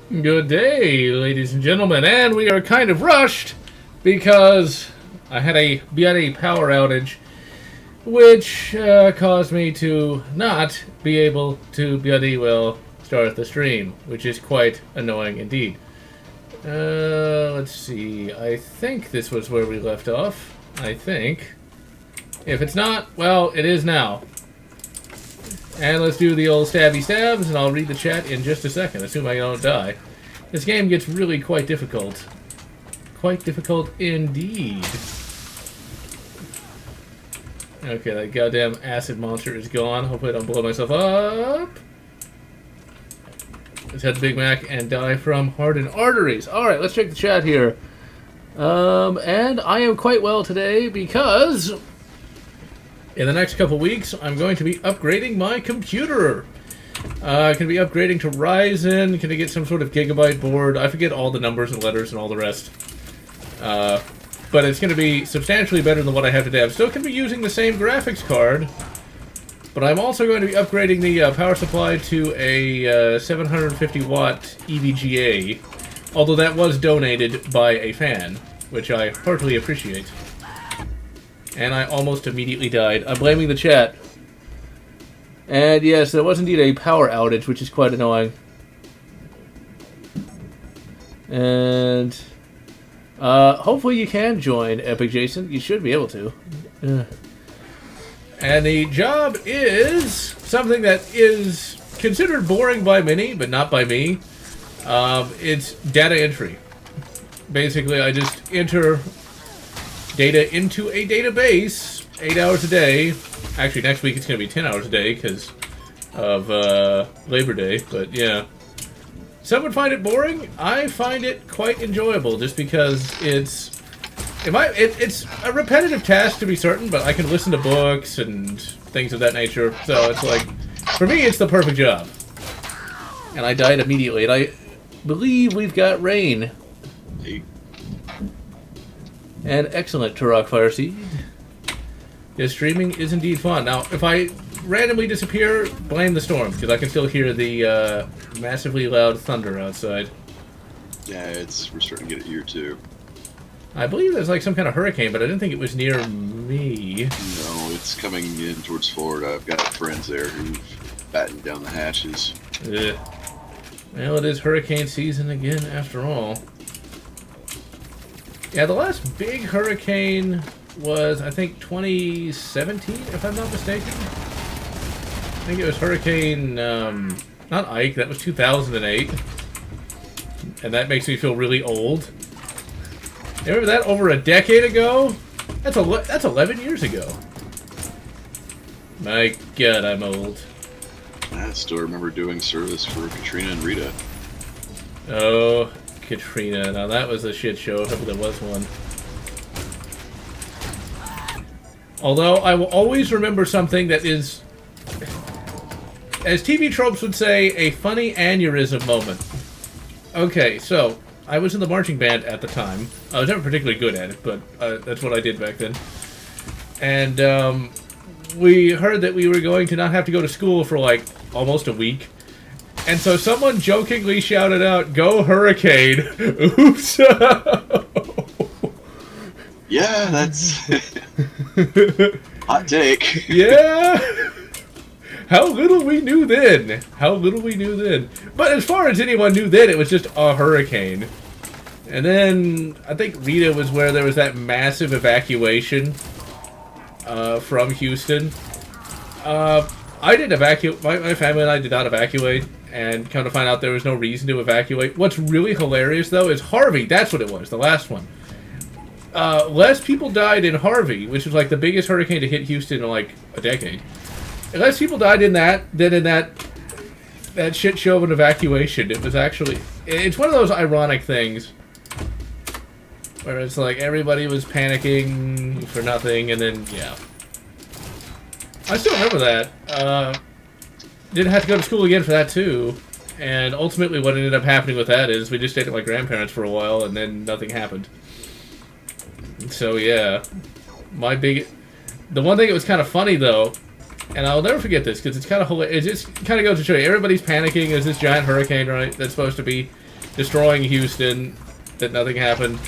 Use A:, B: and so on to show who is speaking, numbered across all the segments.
A: Good day, ladies and gentlemen, and we are kind of rushed because I had a power outage, which caused me to not be able to start the stream, which is quite annoying indeed. Let's see. I think this was where we left off. I think. If it's not, well, it is now. And let's do the old stabby stabs, and I'll read the chat in just a second, assuming I don't die. This game gets really quite difficult. Quite difficult indeed. Okay, that goddamn acid monster is gone. Hopefully I don't blow myself up. Let's head to Big Mac and die from hardened arteries. Alright, let's check the chat here. And I am quite well today because in the next couple weeks, I'm going to be upgrading my computer. I'm going to be upgrading to Ryzen. Going to get some sort of gigabyte board. I forget all the numbers and letters and all the rest. But it's going to be substantially better than what I have today. I'm still going to be using the same graphics card, but I'm also going to be upgrading the power supply to a 750 watt EVGA, although that was donated by a fan, which I heartily appreciate. And I almost immediately died. I'm blaming the chat. And yes, there was indeed a power outage, which is quite annoying. And hopefully you can join Epic Jason. You should be able to. And the job is something that is considered boring by many, but not by me. It's data entry. Basically, I just enter data into a database 8 hours a day. Actually, next week it's going to be 10 hours a day because of Labor Day, but yeah. Some would find it boring. I find it quite enjoyable just because it's a repetitive task to be certain, but I can listen to books and things of that nature, so it's like, for me, it's the perfect job. And I died immediately, and I believe we've got rain.
B: Hey.
A: And excellent, Turok Fireseed. Yes, streaming is indeed fun. Now, if I randomly disappear, blame the storm, because I can still hear the massively loud thunder outside.
B: Yeah, we're starting to get it here too.
A: I believe there's like some kind of hurricane, but I didn't think it was near me.
B: No, it's coming in towards Florida. I've got friends there who've battened down the hatches.
A: Ugh. Well, it is hurricane season again, after all. Yeah, the last big hurricane was, I think, 2017, if I'm not mistaken. I think it was Hurricane, not Ike, that was 2008. And that makes me feel really old. You remember that over a decade ago? That's 11 years ago. My God, I'm old.
B: I still remember doing service for Katrina and Rita.
A: Oh, Katrina. Now that was a shit show, if ever there was one. Although, I will always remember something that is, as TV tropes would say, a funny aneurysm moment. Okay, so, I was in the marching band at the time. I was never particularly good at it, but that's what I did back then. And, we heard that we were going to not have to go to school for, like, almost a week. And so someone jokingly shouted out, "Go Hurricane!" Oops!
B: Yeah, that's hot take.
A: Yeah. How little we knew then. How little we knew then. But as far as anyone knew then, it was just a hurricane. And then I think Rita was where there was that massive evacuation from Houston. I didn't evacuate. My family and I did not evacuate. And come to find out there was no reason to evacuate. What's really hilarious, though, is Harvey. That's what it was, the last one. Less people died in Harvey, which was like the biggest hurricane to hit Houston in like a decade. Less people died in that than in that shit show of an evacuation. It was actually, it's one of those ironic things where it's like everybody was panicking for nothing, and then yeah. I still remember that. Didn't have to go to school again for that too. And ultimately what ended up happening with that is we just stayed at my grandparents for a while and then nothing happened. So yeah, the one thing that was kind of funny though, and I'll never forget this because it's kind of hilarious. It just kind of goes to show you everybody's panicking. There's this giant hurricane, right? That's supposed to be destroying Houston, that nothing happened.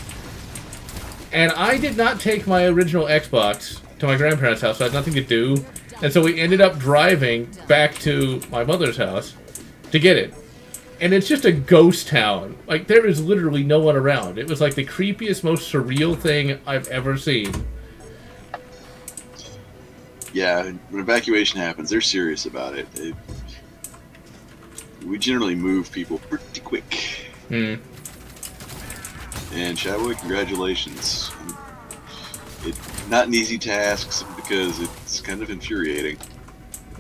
A: And I did not take my original Xbox to my grandparents' house, so I had nothing to do. And so we ended up driving back to my mother's house to get it. And it's just a ghost town. Like, there is literally no one around. It was like the creepiest, most surreal thing I've ever seen.
B: Yeah, when evacuation happens, they're serious about it. We generally move people pretty quick. And Chadwick, congratulations. It's not an easy task because it's kind of infuriating.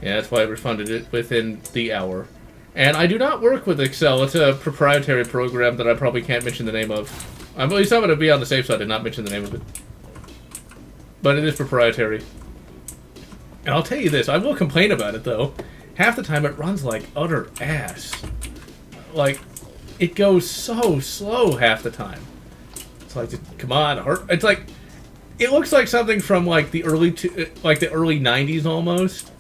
A: Yeah, that's why I refunded it within the hour. And I do not work with Excel. It's a proprietary program that I probably can't mention the name of. At least I'm going to be on the safe side and not mention the name of it. But it is proprietary. And I'll tell you this, I will complain about it, though. Half the time it runs like utter ass. Like, it goes so slow half the time. It's like, come on, it's like, it looks like something from like the early 90s almost.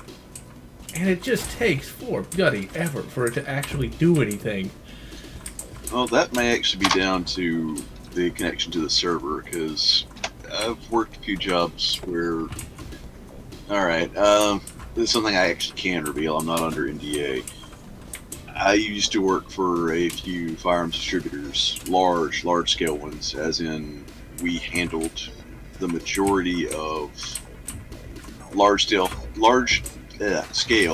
A: And it just takes bloody effort for it to actually do anything.
B: Well, that may actually be down to the connection to the server, because I've worked a few jobs where... Alright, this is something I actually can reveal. I'm not under NDA. I used to work for a few firearms distributors, large-scale ones, as in we handled the majority of large-scale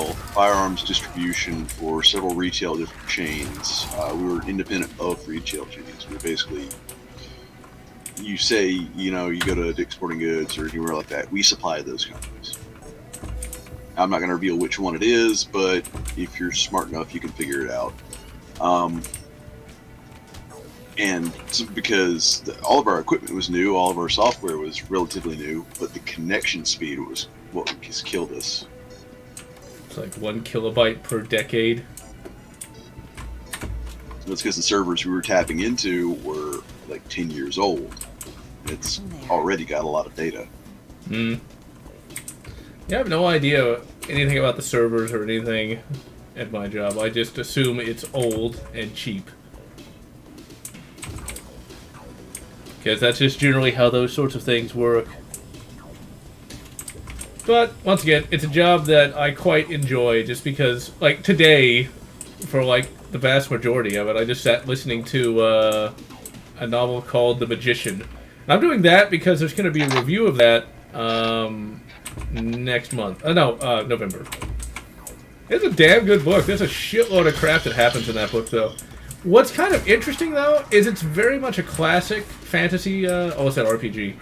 B: firearms distribution for several retail different chains. We were independent of retail chains. We basically, you say, you go to Dick's Sporting Goods or anywhere like that, we supply those companies. I'm not going to reveal which one it is, but if you're smart enough, you can figure it out. And because all of our equipment was new, all of our software was relatively new, but the connection speed was what has killed us.
A: It's like 1 kilobyte per decade.
B: That's because the servers we were tapping into were like 10 years old. It's already got a lot of data.
A: Yeah, I have no idea anything about the servers or anything at my job. I just assume it's old and cheap. Because that's just generally how those sorts of things work. But, once again, it's a job that I quite enjoy just because, like, today, for, like, the vast majority of it, I just sat listening to a novel called The Magician. And I'm doing that because there's going to be a review of that next month. November. It's a damn good book. There's a shitload of crap that happens in that book, though. What's kind of interesting, though, is it's very much a classic fantasy, what's that, RPG?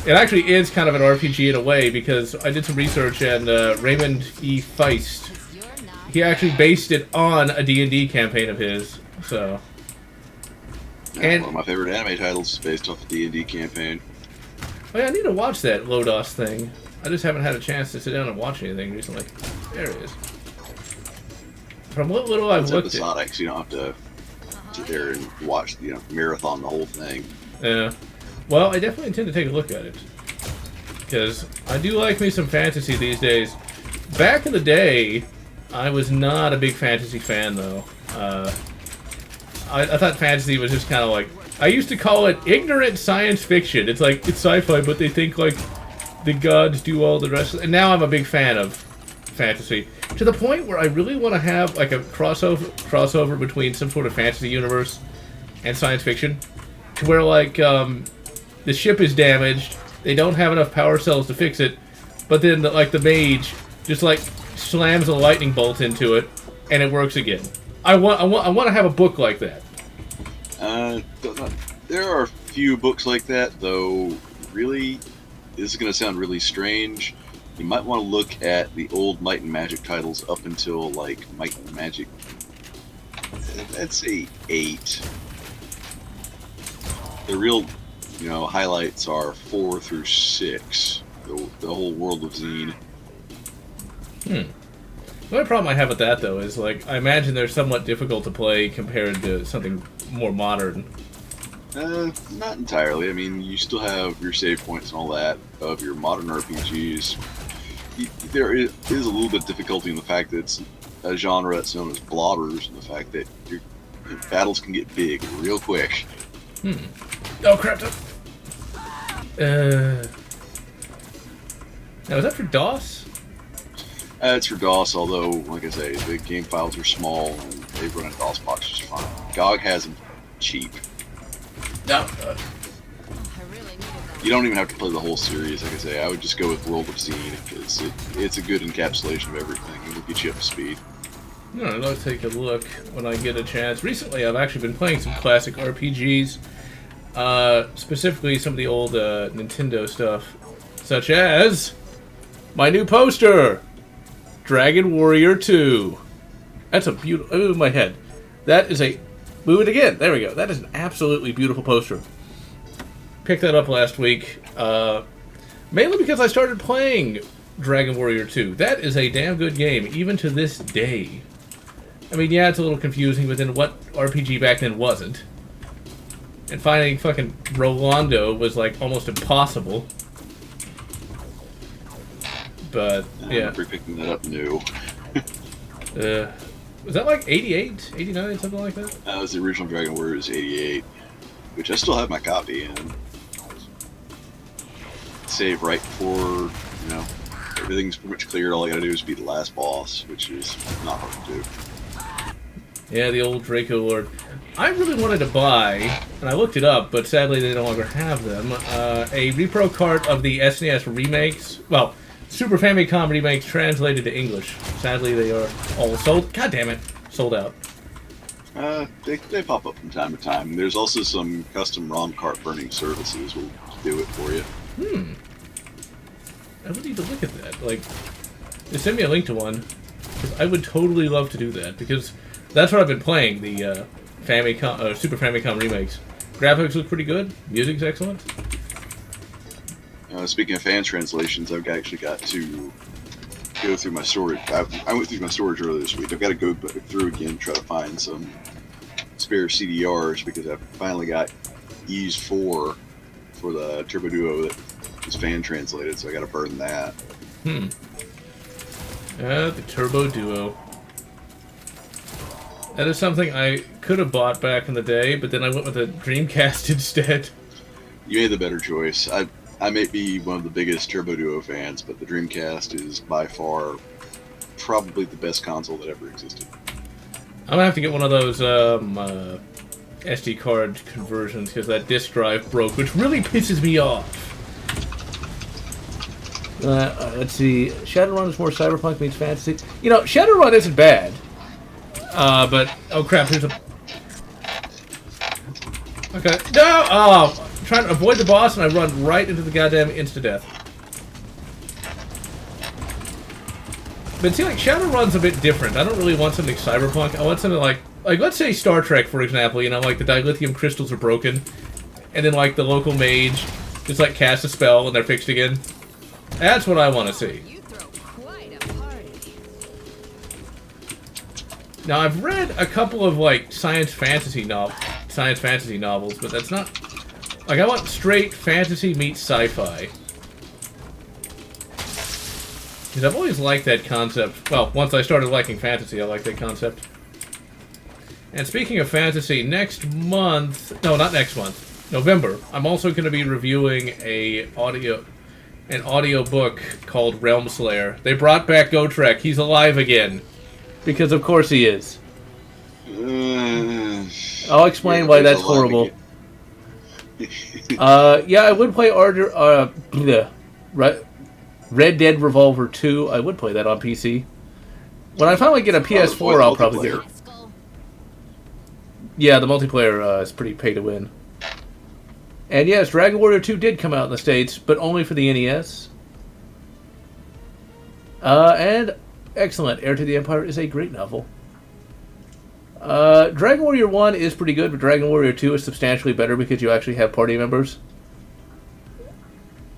A: It actually is kind of an RPG in a way, because I did some research, and Raymond E. Feist, he actually based it on a D&D campaign of his, so...
B: And one of my favorite anime titles is based off the D&D campaign.
A: Oh yeah, I need to watch that Lotz thing. I just haven't had a chance to sit down and watch anything recently. There it is. From what little I've looked at... It's
B: episodic, so you don't have to sit there and watch, marathon the whole thing.
A: Yeah. Well, I definitely intend to take a look at it. Because I do like me some fantasy these days. Back in the day, I was not a big fantasy fan, though. I thought fantasy was just kind of like... I used to call it ignorant science fiction. It's like, it's sci-fi, but they think, like, the gods do all the rest. And now I'm a big fan of fantasy. To the point where I really want to have, like, a crossover between some sort of fantasy universe and science fiction. To where, like, the ship is damaged, they don't have enough power cells to fix it, but then, the mage just, like, slams a lightning bolt into it, and it works again. I want to have a book like that.
B: There are a few books like that, though. Really, this is going to sound really strange. You might want to look at the old Might and Magic titles up until, like, Might and Magic, let's say 8. The real, highlights are 4 through 6. The whole world of Zine.
A: The only problem I have with that, though, is, like, I imagine they're somewhat difficult to play compared to something more modern.
B: Not entirely. I mean, you still have your save points and all that of your modern RPGs. There is a little bit of difficulty in the fact that it's a genre that's known as blobbers, and the fact that battles can get big real quick.
A: Oh crap! Now is that for DOS?
B: It's for DOS, although, like I say, the game files are small and they run in DOS box just fine. GOG has them cheap.
A: No.
B: You don't even have to play the whole series. Like I say, I would just go with World of Scene because it's a good encapsulation of everything and will get you up to speed.
A: Alright, I'll take a look when I get a chance. Recently, I've actually been playing some classic RPGs, specifically some of the old Nintendo stuff, such as my new poster, Dragon Warrior 2. That's a beautiful. Move my head. That is a. Move it again. There we go. That is an absolutely beautiful poster. Picked that up last week, mainly because I started playing Dragon Warrior 2. That is a damn good game, even to this day. I mean, yeah, it's a little confusing, but then what RPG back then wasn't? And finding fucking Rolando was, like, almost impossible. But, yeah.
B: I remember picking that up new.
A: Was that like 88, 89, something like that?
B: That was the original Dragon Warriors 88, which I still have my copy, and save right before, everything's pretty much cleared. All I gotta do is beat the last boss, which is not hard to do.
A: Yeah, the old Draco Lord. I really wanted to buy, and I looked it up, but sadly they no longer have them, a repro cart of the SNES remakes. Well, Super Famicom remakes translated to English. Sadly, they are all sold. God damn it, sold out.
B: They pop up from time to time. There's also some custom ROM cart burning services will do it for you.
A: I would need to look at that. Like, just send me a link to one, because I would totally love to do that, because that's what I've been playing, the Famicom, Super Famicom remakes. Graphics look pretty good. Music's excellent.
B: Speaking of fan translations, I've actually got to go through my storage. I went through my storage earlier this week. I've got to go through again and try to find some spare CDRs because I finally got Ease 4 for the Turbo Duo that is fan translated, so I got to burn that.
A: The Turbo Duo. That is something I could have bought back in the day, but then I went with the Dreamcast instead.
B: You made the better choice. I may be one of the biggest Turbo Duo fans, but the Dreamcast is by far probably the best console that ever existed.
A: I'm gonna have to get one of those SD card conversions because that disk drive broke, which really pisses me off. Let's see. Shadowrun is more cyberpunk meets fantasy. You know, Shadowrun isn't bad. But oh crap! Here's a. Okay. No. Oh. I'm trying to avoid the boss, and I run right into the goddamn insta-death. But see, like, Shadowrun's a bit different. I don't really want something cyberpunk. I want something like let's say Star Trek, for example, like the dilithium crystals are broken, and then, like, the local mage just, like, casts a spell, and they're fixed again. That's what I want to see.
C: You throw quite a party.
A: Now, I've read a couple of, like, science fantasy novels, but that's not... Like, I want straight fantasy meets sci-fi. Because I've always liked that concept. Well, once I started liking fantasy, I liked that concept. And speaking of fantasy, next month... No, not next month. November. I'm also going to be reviewing an audio book called Realm Slayer. They brought back Gotrek. He's alive again. Because of course he is. I'll explain why that's horrible. Yeah, I would play Red Dead Revolver 2. I would play that on PC. When I finally get a PS4, I'll probably get it. Yeah, the multiplayer is pretty pay to win. And yes, Dragon Warrior 2 did come out in the States, but only for the NES. And excellent. Heir to the Empire is a great novel. Dragon Warrior 1 is pretty good, but Dragon Warrior 2 is substantially better because you actually have party members.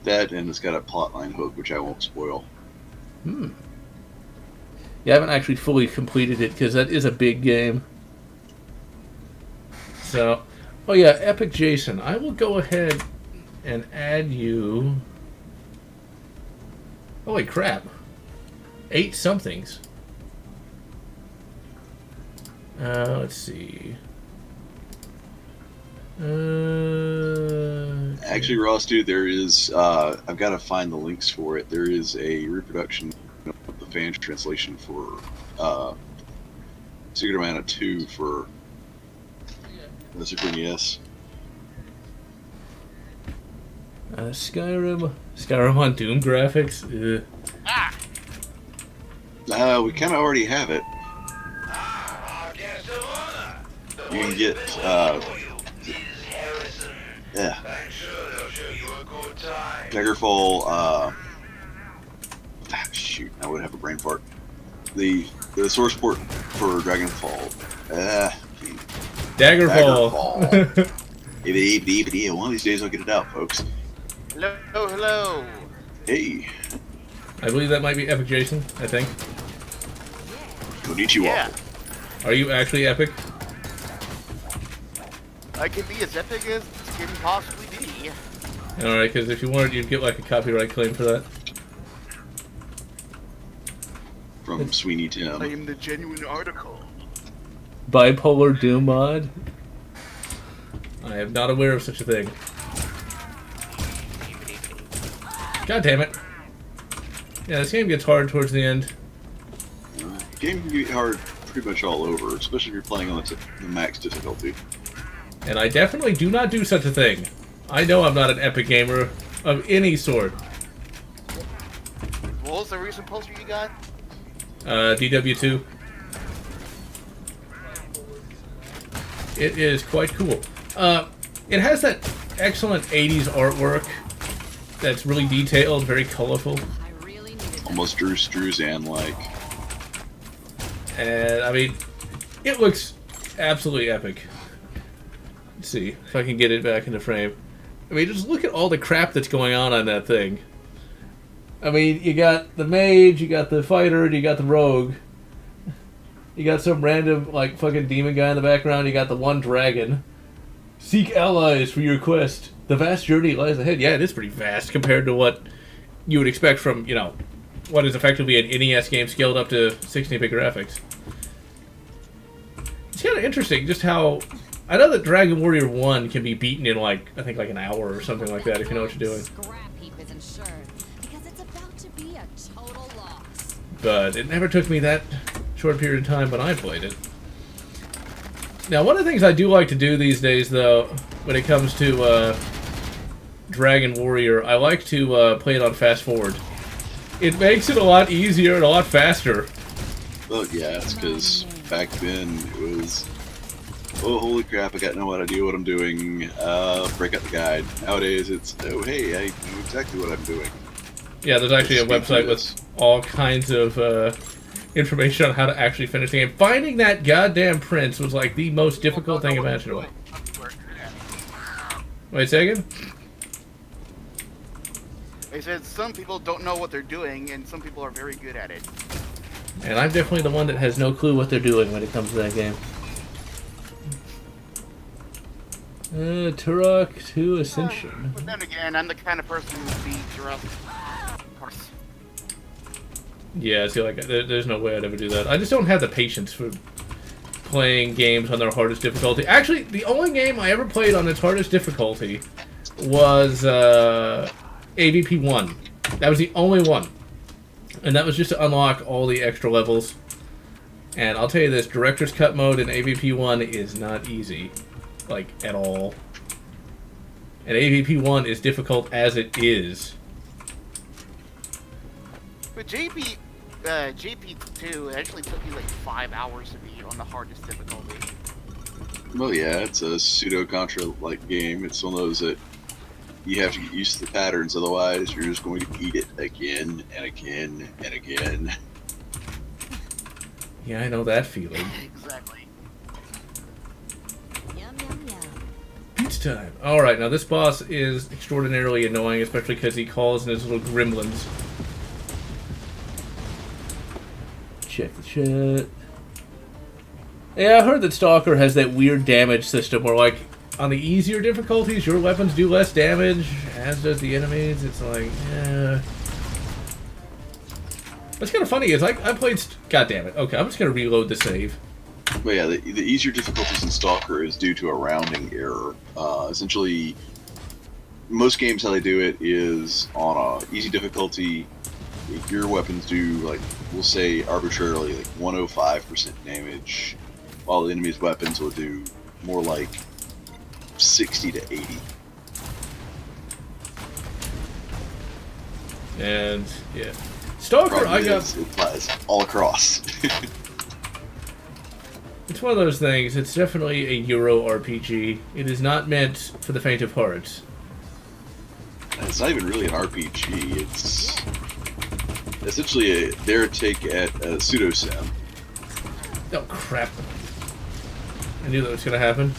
B: That, and it's got a plotline hook, which I won't spoil.
A: Yeah, I haven't actually fully completed it because that is a big game. So, oh yeah, Epic Jason. I will go ahead and add you... Holy crap. 8 somethings. Let's see.
B: Actually, Ross, dude, there is. I've got to find the links for it. There is a reproduction of the fan translation for Secret of Mana 2 for the Super NES.
A: Skyrim on Doom graphics. Ugh.
B: We kind of already have it. You can get. Yeah. Daggerfall. Shoot, I would have a brain fart. The source port for Dragonfall.
A: Daggerfall.
B: One of these days I'll get it out, folks.
D: Hello.
B: Hey.
A: I believe that might be Epic Jason, I think.
B: Konnichiwa.
D: Yeah.
A: Are you actually Epic?
D: I can be as epic as can possibly be.
A: Alright, because if you wanted, you'd get like a copyright claim for that.
B: From Sweeney Tim.
D: I am the genuine article.
A: Bipolar Doom mod? I am not aware of such a thing. God damn it. Yeah, this game gets hard towards the end.
B: The game can get hard pretty much all over, especially if you're playing on the max difficulty.
A: And I definitely do not do such a thing. I know I'm not an epic gamer of any sort.
D: What was the recent poster you got?
A: DW2. It is quite cool. It has that excellent 80s artwork that's really detailed, very colorful.
C: I really needed
B: Almost Drew Struzan-like.
A: And, I mean, it looks absolutely epic. Let's see if I can get it back into frame. I mean, just look at all the crap that's going on that thing. I mean, you got the mage, you got the fighter, and you got the rogue. You got some random, like, fucking demon guy in the background. You got the one dragon. Seek allies for your quest. The vast journey lies ahead. Yeah, it is pretty vast compared to what you would expect from, you know, what is effectively an NES game scaled up to 16-bit graphics. It's kind of interesting just how... I know that Dragon Warrior 1 can be beaten in, like, I think like an hour or something like that, if you know what you're doing.
C: scrap heap is insured because it's about to be a total loss.
A: But it never took me that short period of time when I played it. Now, one of the things I do like to do these days, though, when it comes to Dragon Warrior, I like to play it on fast forward. It makes it a lot easier and a lot faster.
B: Well, yeah, it's because back then it was, oh, holy crap, I got no idea what I'm doing, break out the guide. Nowadays it's, oh, hey, I know exactly what I'm doing.
A: Yeah, there's actually a
B: Let's
A: website
B: do this.
A: with all kinds of information on how to actually finish the game. Finding that goddamn prince was like the most difficult thing imaginable. Wait, say again?
D: They said some people don't know what they're doing, and some people are very good at it.
A: And I'm definitely the one that has no clue what they're doing when it comes to that game. Turok 2 Ascension.
D: But then again, I'm the kind of person who beats Jurassic Park.
A: Yeah, see, like, there's no way I'd ever do that. I just don't have the patience for playing games on their hardest difficulty. Actually, the only game I ever played on its hardest difficulty was AVP 1. That was the only one. And that was just to unlock all the extra levels. And I'll tell you this, Director's Cut mode in AVP 1 is not easy. Like, at all. And AVP 1 is difficult as it is.
D: But JP2 actually took me like 5 hours to beat on the hardest difficulty.
B: Well, yeah, it's a pseudo-Contra-like game. It's one of those that you have to get used to the patterns, otherwise you're just going to eat it again and again and again.
A: Yeah, I know that feeling.
D: Exactly.
C: Yum, yum, yum.
A: Pizza time. Alright, now this boss is extraordinarily annoying, especially because he calls in his little gremlins. Check the chat. Yeah, I heard that Stalker has that weird damage system where, like, on the easier difficulties, your weapons do less damage, as does the enemies. It's like, yeah. What's kind of funny is I played... God damn it. Okay, I'm just going to reload the save.
B: But yeah, the easier difficulties in Stalker is due to a rounding error. Essentially, most games how they do it is on a easy difficulty. Your weapons do, like, we'll say arbitrarily, like 105% damage, while the enemy's weapons will do more like 60 to 80.
A: And yeah, Stalker, I got.
B: It applies all across.
A: It's one of those things. It's definitely a Euro RPG. It is not meant for the faint of heart.
B: It's not even really an RPG. It's essentially their take at a pseudo-sim.
A: Oh crap! I knew that was gonna happen.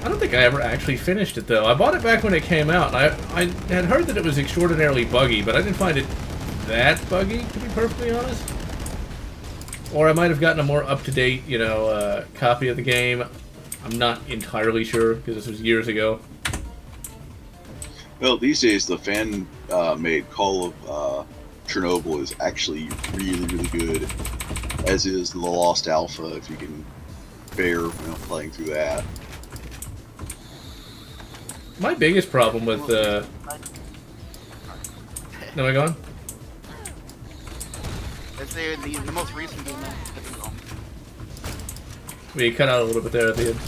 A: I don't think I ever actually finished it though. I bought it back when it came out. And I had heard that it was extraordinarily buggy, but I didn't find it that buggy, to be perfectly honest. Or I might have gotten a more up-to-date, you know, copy of the game. I'm not entirely sure, because this was years ago.
B: Well, these days the fan-made Call of Chernobyl is actually really, really good, as is the Lost Alpha, if you can bear playing through that.
A: My biggest problem with... No, I go on?
D: Let's say the most recent game
A: We cut out a little bit there at the end.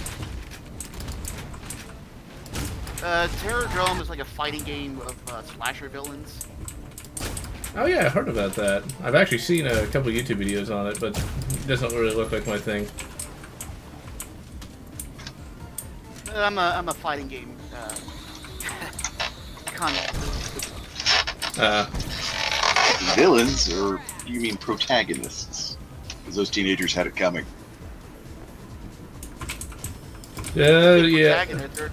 D: Terror Drome is like a fighting game of slasher villains.
A: Oh yeah, I heard about that. I've actually seen a couple YouTube videos on it, but it doesn't really look like my thing.
D: I'm a fighting game
B: Villains, or you mean protagonists? Because those teenagers had it coming.
A: Yeah.
D: They're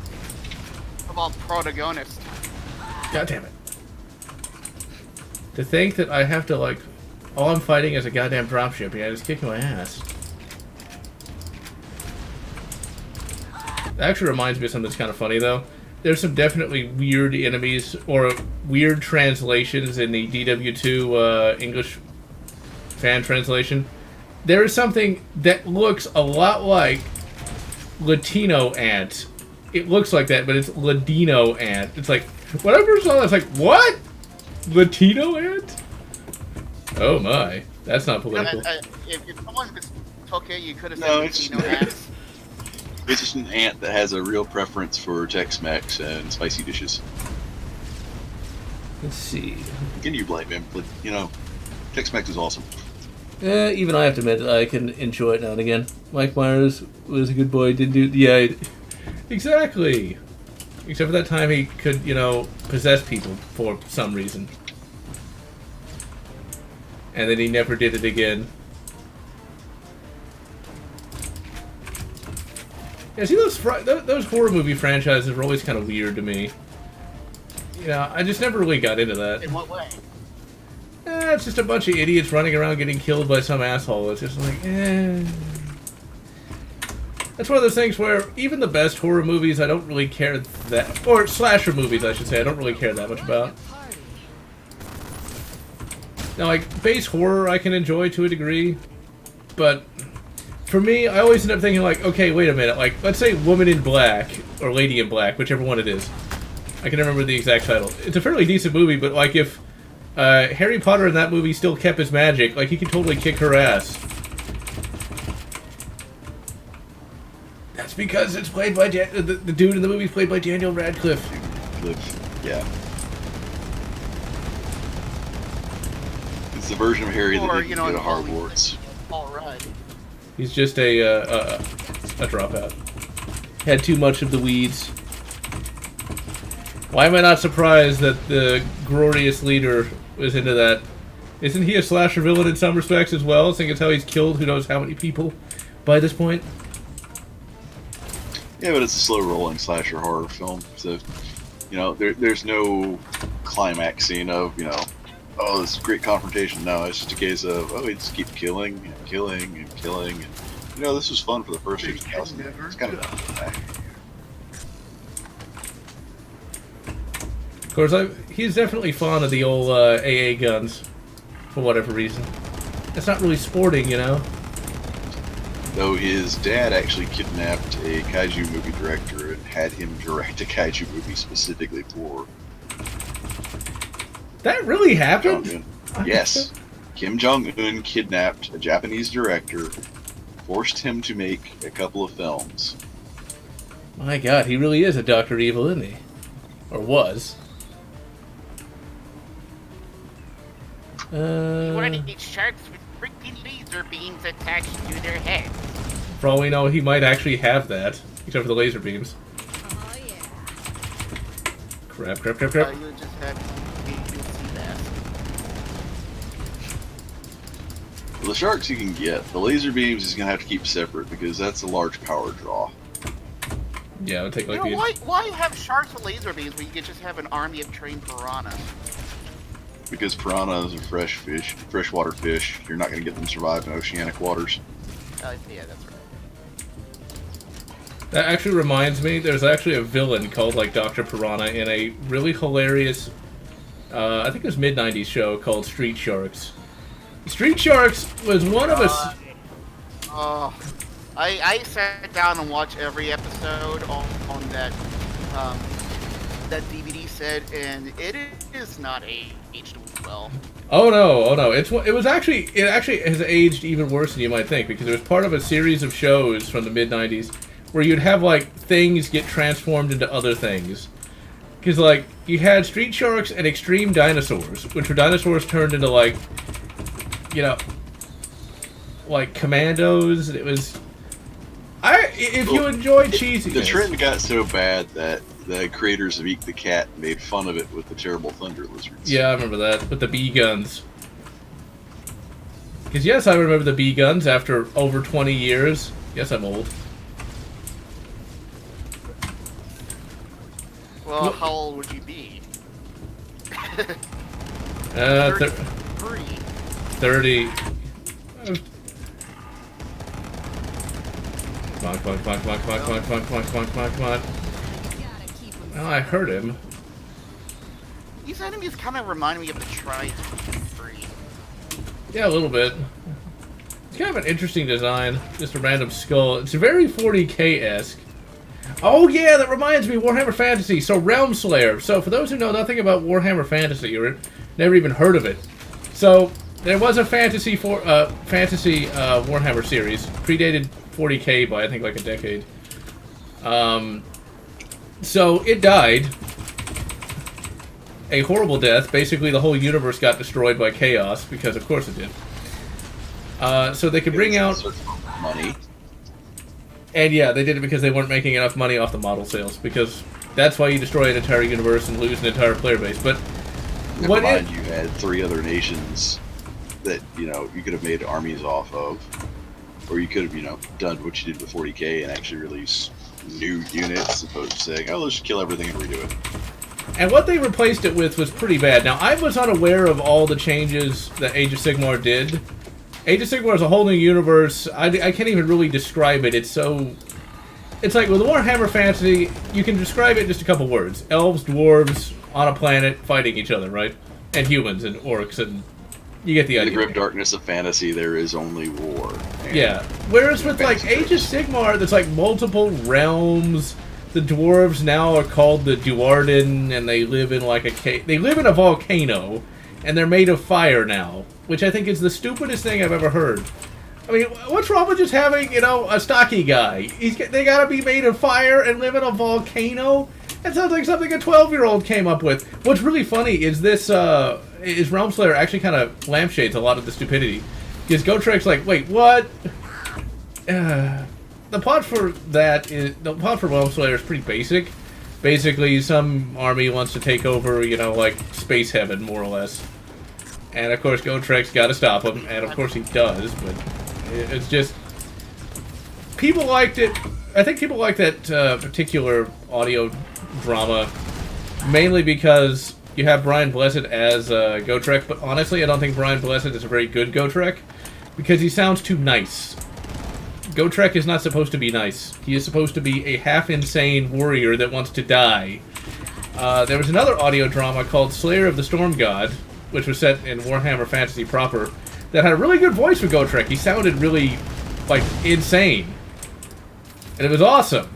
D: about protagonists.
A: God damn it. To think that I have to, like, all I'm fighting is a goddamn dropship, and I just kicking my ass. That actually reminds me of something that's kind of funny, though. There's some definitely weird enemies, or weird translations in the DW2 English fan translation. There is something that looks a lot like Latino ant. It looks like that, but it's Ladino ant. It's like, whatever saw that, it's like, what? Latino ant? Oh my, that's not political.
D: If someone mistook it, you could have said
B: No,
D: Latino ants.
B: It's just an ant that has a real preference for Tex-Mex and spicy dishes.
A: Let's see.
B: Can you blame him? But, Tex-Mex is awesome.
A: Even I have to admit, I can enjoy it now and again. Mike Myers was a good boy, didn't do... Yeah, exactly. Except for that time he could, possess people for some reason. And then he never did it again. Yeah, see, those horror movie franchises were always kind of weird to me. I just never really got into that.
D: In what way?
A: It's just a bunch of idiots running around getting killed by some asshole. It's just like, That's one of those things where even the best horror movies, I don't really care that... Or slasher movies, I should say, I don't really care that much about. Now, like, base horror I can enjoy to a degree, but... For me, I always end up thinking, like, okay, wait a minute, like, let's say Woman in Black, or Lady in Black, whichever one it is. I can never remember the exact title. It's a fairly decent movie, but, like, if Harry Potter in that movie still kept his magic, like, he could totally kick her ass. That's because it's played by, the dude in the movie is played by Daniel Radcliffe.
B: Yeah. It's the version of Harry that didn't go to Hogwarts.
D: All right.
A: He's just a dropout. Had too much of the weeds. Why am I not surprised that the glorious leader was into that? Isn't he a slasher villain in some respects as well, seeing as how he's killed who knows how many people by this point?
B: Yeah, but it's a slow-rolling slasher horror film, so, there's no climax scene of, oh, this great confrontation. No, it's just a case of, oh, we just keep killing and killing and killing. And, this was fun for the first 50,000. It's kind of done.
A: Of course, he's definitely fond of the old AA guns, for whatever reason. That's not really sporting, you know?
B: Though his dad actually kidnapped a kaiju movie director and had him direct a kaiju movie specifically for
A: That really happened?
B: Jong-un. Yes. Kim Jong-un kidnapped a Japanese director, forced him to make a couple of films.
A: My god, he really is a Dr. Evil, isn't he? Or was.
D: You want to eat sharks with freaking laser beams attached to their head.
A: For all we know, he might actually have that. Except for the laser beams.
C: Oh yeah.
A: Crap.
D: You just have to see that.
B: The sharks you can get. The laser beams is going to have to keep separate because that's a large power draw.
A: Yeah, it would take like
D: You know,
A: the...
D: why have sharks with laser beams when you could just have an army of trained piranhas?
B: Because piranhas are freshwater fish. You're not going to get them to survive in oceanic waters.
D: Yeah, that's right.
A: That actually reminds me, there's actually a villain called like Dr. Piranha in a really hilarious, I think it was mid-90s show called Street Sharks. Street Sharks was one of us...
D: I sat down and watched every episode on that that DVD set, and it is not aged well.
A: Oh no! It actually has aged even worse than you might think, because it was part of a series of shows from the mid-90s where you'd have like things get transformed into other things. Because like you had Street Sharks and Extreme Dinosaurs, which were dinosaurs turned into like, you know, like commandos. It was if you enjoy cheesiness.
B: The trend got so bad that the creators of Eat the Cat made fun of it with the terrible thunder lizards.
A: Yeah, I remember that. With the bee guns. Because yes, I remember the bee guns after over 20 years. Yes, I'm old.
D: Well, how old would you be?
A: 30. 30. Come on. Oh, I heard him.
D: These enemies kind of remind me of the Tri-3.
A: Yeah, a little bit. It's kind of an interesting design. Just a random skull. It's very 40K-esque. Oh yeah, that reminds me, Warhammer Fantasy. So Realm Slayer. So for those who know nothing about Warhammer Fantasy or never even heard of it, so there was a fantasy Warhammer series, predated 40K by I think like a decade. So it died a horrible death. Basically, the whole universe got destroyed by chaos because, of course, it did. So they could bring out
B: money.
A: And yeah, they did it because they weren't making enough money off the model sales, because that's why you destroy an entire universe and lose an entire player base. But
B: Never mind, you had 3 other nations that, you know, you could have made armies off of. Or you could have, you know, done what you did with 40K and actually release new units as opposed to saying, oh, let's just kill everything and redo it.
A: And what they replaced it with was pretty bad. Now, I was unaware of all the changes that Age of Sigmar did. Age of Sigmar is a whole new universe. I can't even really describe it. It's so... It's like with Warhammer Fantasy, you can describe it in just a couple words. Elves, dwarves, on a planet, fighting each other, right? And humans and orcs, and you get the idea.
B: In the grim darkness of fantasy, there is only war.
A: Yeah. Whereas with, like, Age of Sigmar, there's, like, multiple realms. The dwarves now are called the Duarden, and they live in, like, they live in a volcano, and they're made of fire now, which I think is the stupidest thing I've ever heard. I mean, what's wrong with just having, you know, a stocky guy? They gotta be made of fire and live in a volcano? That sounds like something a 12-year-old came up with. What's really funny is this, is Realm Slayer actually kind of lampshades a lot of the stupidity. Because Gotrek's like, wait, what? The plot for Realm Slayer is pretty basic. Basically, some army wants to take over, you know, like, space heaven, more or less. And, of course, Gotrek's got to stop him, and, of course, he does, but it's just... People liked it. I think people like that particular audio drama, mainly because you have Brian Blessed as Gotrek, but honestly, I don't think Brian Blessed is a very good Gotrek, because he sounds too nice. Gotrek is not supposed to be nice. He is supposed to be a half-insane warrior that wants to die. There was another audio drama called Slayer of the Storm God, which was set in Warhammer Fantasy proper, that had a really good voice for Gotrek. He sounded really, like, insane. And it was awesome.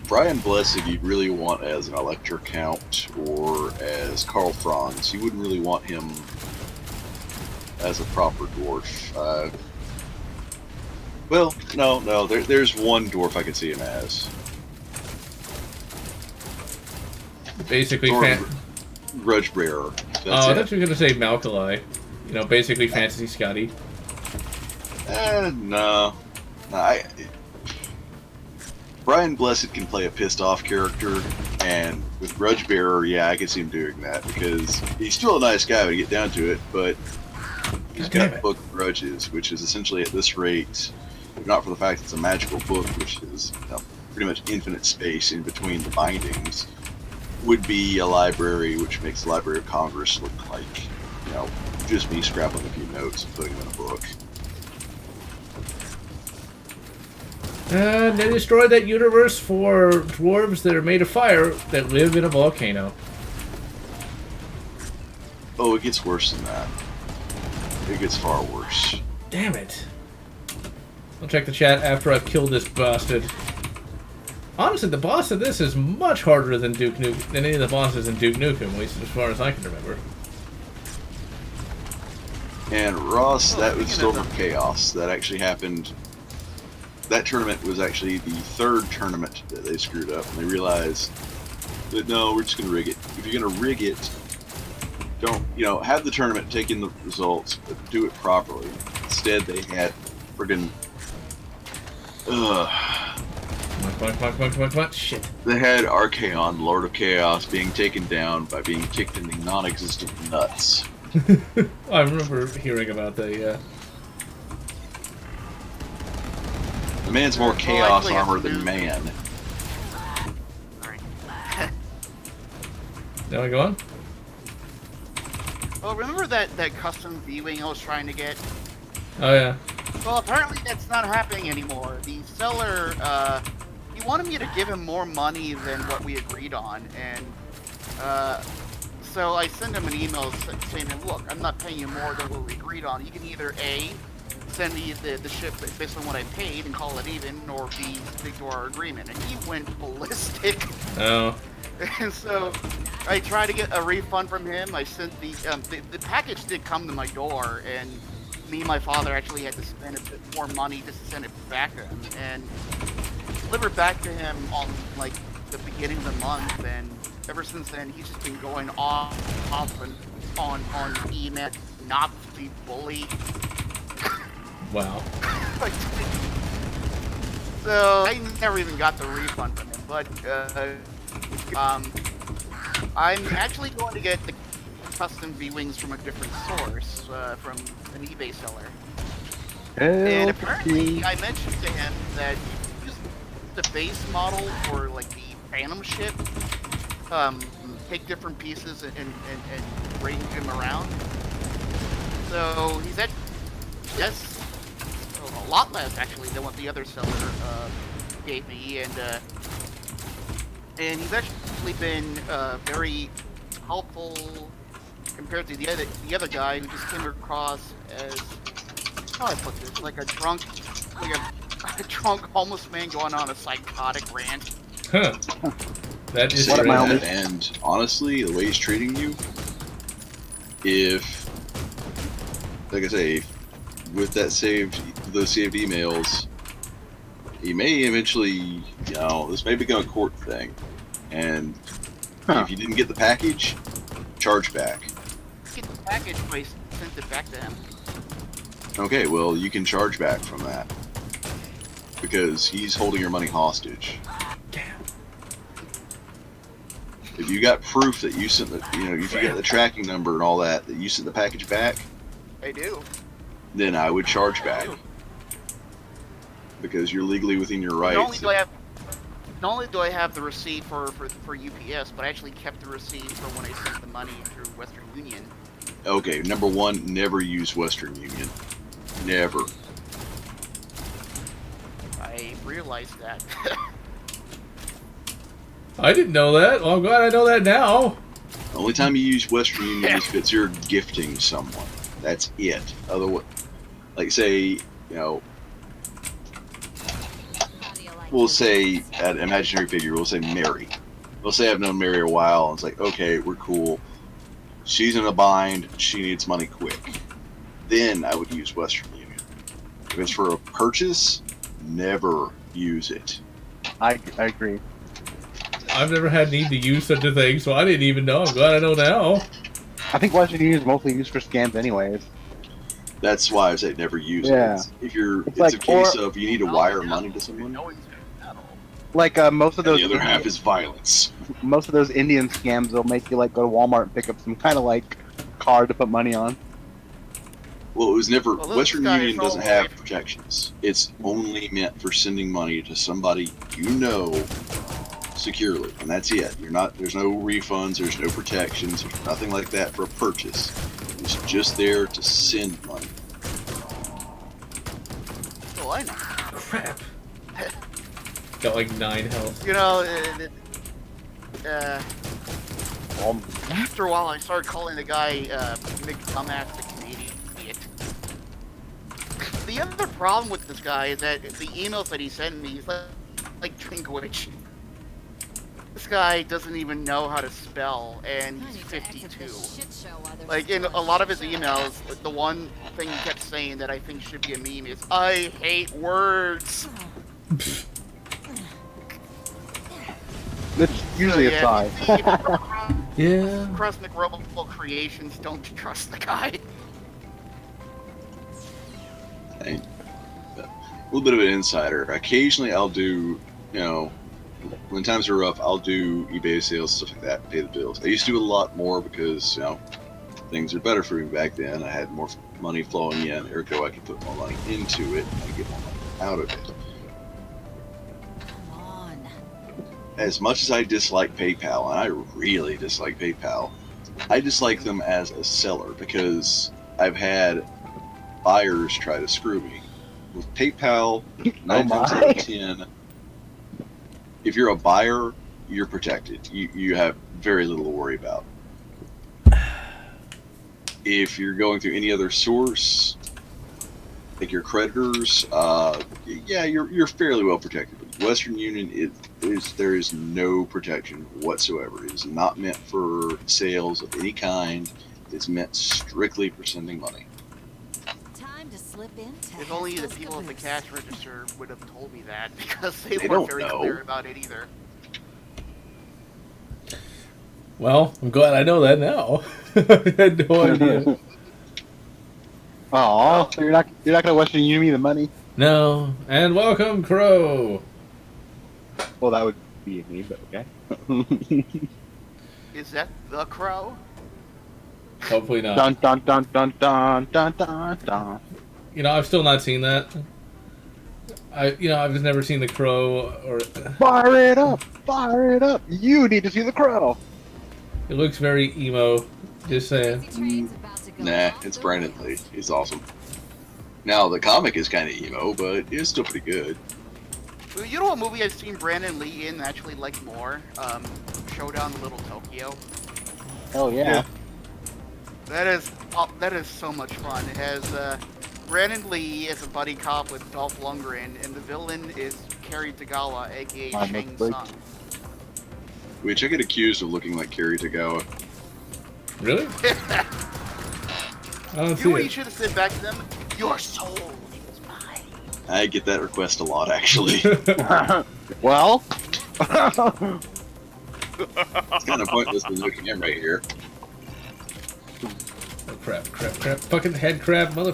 B: Brian Blessed, you'd really want as an Elector Count or as Karl Franz. You wouldn't really want him as a proper dwarf. Well, no. There's one dwarf I could see him as.
A: Basically,
B: Grudge Bearer.
A: I thought you were going to say Malkalai. You know, basically Fantasy Scotty.
B: No. Brian Blessed can play a pissed off character, and with Grudge Bearer, yeah, I can see him doing that, because he's still a nice guy when you get down to it, but he's got a book of grudges, which is essentially at this rate, if not for the fact it's a magical book, which is pretty much infinite space in between the bindings, would be a library, which makes the Library of Congress look like, just me scrapping a few notes and putting them in a book.
A: And they destroyed that universe for dwarves that are made of fire that live in a volcano.
B: Oh, it gets worse than that. It gets far worse.
A: Damn it. I'll check the chat after I've killed this bastard. Honestly, the boss of this is much harder than than any of the bosses in Duke Nukem, at least as far as I can remember.
B: And Ross, that was Silver Chaos. That actually happened. That tournament was actually the third tournament that they screwed up, and they realized that no, we're just going to rig it. If you're going to rig it, don't, have the tournament take in the results, but do it properly. Instead, they had friggin'
A: Come on, shit.
B: They had Archaon, Lord of Chaos, being taken down by being kicked in the non-existent nuts.
A: I remember hearing about that, yeah.
B: The man's more chaos armor than man.
D: Alright.
A: Now I go on?
D: Well, remember that custom viewing I was trying to get?
A: Oh, yeah.
D: Well, apparently that's not happening anymore. The seller, he wanted me to give him more money than what we agreed on, and so I sent him an email saying, look, I'm not paying you more than what we agreed on. You can either A, send me the ship based on what I paid and call it even, or B, stick to our agreement. And he went ballistic.
A: Oh.
D: And so I tried to get a refund from him. I sent the package did come to my door, and me and my father actually had to spend a bit more money just to send it back to him, and delivered back to him on like the beginning of the month. And ever since then, he's just been going off and on email, Nazi bully.
A: Wow.
D: So I never even got the refund from him, but I'm actually going to get the custom V-Wings from a different source, from an eBay seller. And apparently, I mentioned to him that you use the base model for like the Phantom ship, take different pieces and range them around. So he's at a lot less actually than what the other seller gave me, and he's actually been very helpful compared to the other guy who just came across as, how do I put this, like a drunk homeless man going on a psychotic rant.
A: Huh. That is
B: what
A: strange.
B: And honestly, the way he's treating you, if, like I say, with those saved emails, he may eventually, this may become a court thing, and if you didn't get the package, charge back.
D: Get the package, but I sent it back to him.
B: Okay, well, you can charge back from that, because he's holding your money hostage.
A: Damn.
B: If you got proof that you sent the, if you got the tracking number and all that you sent the package back,
D: I do.
B: then I would charge back. Because you're legally within your rights.
D: Not only do I have the receipt for UPS, but I actually kept the receipt for when I sent the money through Western Union.
B: Okay, number one, never use Western Union. Never.
D: I realized that.
A: I didn't know that. Well, I'm glad I know that now.
B: The only time you use Western Union is if it's you're gifting someone. That's it. Otherwise, like say, you know,
C: How do you like
B: we'll
C: your
B: say
C: business?
B: an imaginary figure. We'll say Mary. We'll say I've known Mary a while, and it's like, okay, we're cool. She's in a bind. She needs money quick. Then I would use Western Union. If it's for a purchase, never use it.
E: I agree.
A: I've never had need to use such a thing, so I didn't even know. I'm glad I know now.
E: I think Western Union is mostly used for scams anyways.
B: That's why I say never use
E: Yeah.
B: it. If you're,
E: It's
B: it's
E: like,
B: a case
E: or-
B: of you need to wire money to someone,
D: No one's gonna know.
E: Like most of
B: and
E: those,
B: the other half is violence.
E: most of those Indian scams, they'll make you like go to Walmart and pick up some kind of like card to put money on.
B: Well, it was never.
D: Well, those
B: Western
D: guys
B: Union doesn't
D: all
B: have
D: wait.
B: protections. It's only meant for sending money to somebody you know securely, and that's it. You're not. There's no refunds. There's no protections. There's nothing like that for a purchase. It's just there to send money.
D: Oh, I know.
A: Crap. Got like 9 health.
D: You know, after a while, I started calling the guy Mick Dumbass the Canadian idiot. The other problem with this guy is that the emails that he sent me, he's like Drinkwitch. This guy doesn't even know how to spell, and
C: I
D: he's
C: need to exit
D: 52.
C: this shit show while there's
D: Like, in
C: still
D: a lot of his
C: shit
D: emails, the one thing he kept saying that I think should be a meme is, I hate words.
E: It's usually a sign.
A: Yeah.
D: Krusnik Robo Creations, don't trust the guy.
B: And, a little bit of an insider. Occasionally, I'll do, you know, when times are rough, I'll do eBay sales, stuff like that, pay the bills. I used to do a lot more because, you know, things are better for me back then. I had more money flowing in, ergo I could put more money into it and get more money out of it.
C: Come on.
B: As much as I dislike PayPal, and I really dislike PayPal, I dislike them as a seller because I've had buyers try to screw me. With PayPal, 9 times out of 10, if you're a buyer, you're protected. You have very little to worry about. If you're going through any other source, like your creditors, yeah, you're fairly well protected. But Western Union, there is no protection whatsoever. It is not meant for sales of any kind. It's meant strictly for sending money.
C: Time to slip in.
D: If only the people at the cash register would have told me that, because they
B: They
D: weren't
B: don't
D: very
B: know.
D: clear about it either.
A: Well, I'm glad I know that now. I had no idea.
E: Oh, so you're not gonna Western Union me the money?
A: No. And welcome, Crow.
E: Well, that would be me, but okay.
D: Is that the Crow?
A: Hopefully not.
E: Dun dun dun dun dun dun dun dun.
A: You know, I've still not seen that. I've just never seen The Crow, or
E: Fire it up! Fire it up! You need to see the Crow.
A: it looks very emo. Just saying.
C: Crazy train's about to go
B: Nah,
C: off
B: it's
C: the
B: Brandon
C: rails.
B: Lee. He's awesome. Now, the comic is kind of emo, but it's still pretty good.
D: Well, you know what movie I've seen Brandon Lee in and actually like more? Showdown in Little Tokyo.
E: Hell yeah.
D: That is so much fun. It has Brandon Lee as a buddy cop with Dolph Lundgren, and the villain is Kerry Tagawa, aka
E: I
D: Shang
E: must break.
D: Tsung.
B: Which I get accused of looking like Kerry Tagawa.
A: Really? I don't
D: You know
A: see
D: what you
A: it.
D: should have said back to them? Your soul is mine.
B: I get that request a lot, actually.
E: Well.
B: It's kind of pointless to look at him right here.
A: Oh, crap. Fucking head crab, mother...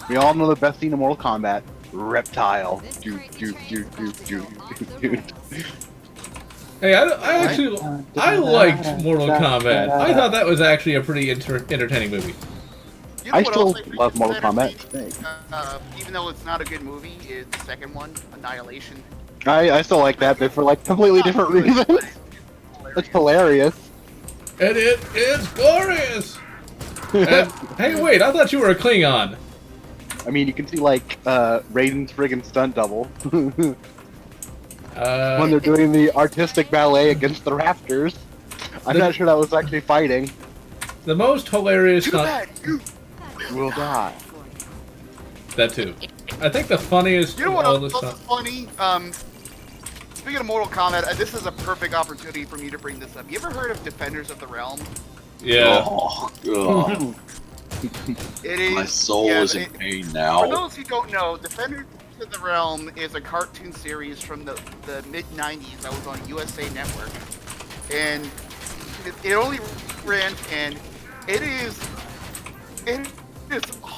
E: We all know the best scene in Mortal Kombat. Reptile.
C: This
E: Do
C: crazy
E: do
C: train's
E: do
C: about
E: do
C: to
E: do
C: go off the
E: do.
C: rails.
A: Hey, I liked Mortal Kombat. I thought that was actually a pretty entertaining movie.
D: You know
E: I
D: what
E: still
D: else think
E: love
D: is
E: Mortal Kombat.
D: entertaining? Even though it's not a good movie, is the second one, Annihilation.
E: I still like that, but for like completely different reasons. It's hilarious.
A: And it is glorious! And, hey, wait, I thought you were a Klingon.
E: I mean, you can see like Raiden's friggin' stunt double when they're doing the artistic ballet against the Raptors. I'm not sure that was actually fighting.
A: The most hilarious...
D: Too bad you...
E: Will die.
A: That too. I think the funniest
D: You know
A: of
D: what
A: all
D: else
A: this
D: is
A: stuff...
D: funny? Speaking of Mortal Kombat, this is a perfect opportunity for me to bring this up. You ever heard of Defenders of the Realm?
A: Yeah.
B: Oh, God.
D: It is.
B: My soul is in pain
D: For
B: now.
D: those who don't know, Defenders of the Realm is a cartoon series from the mid-90s that was on USA Network. And it only ran, and it is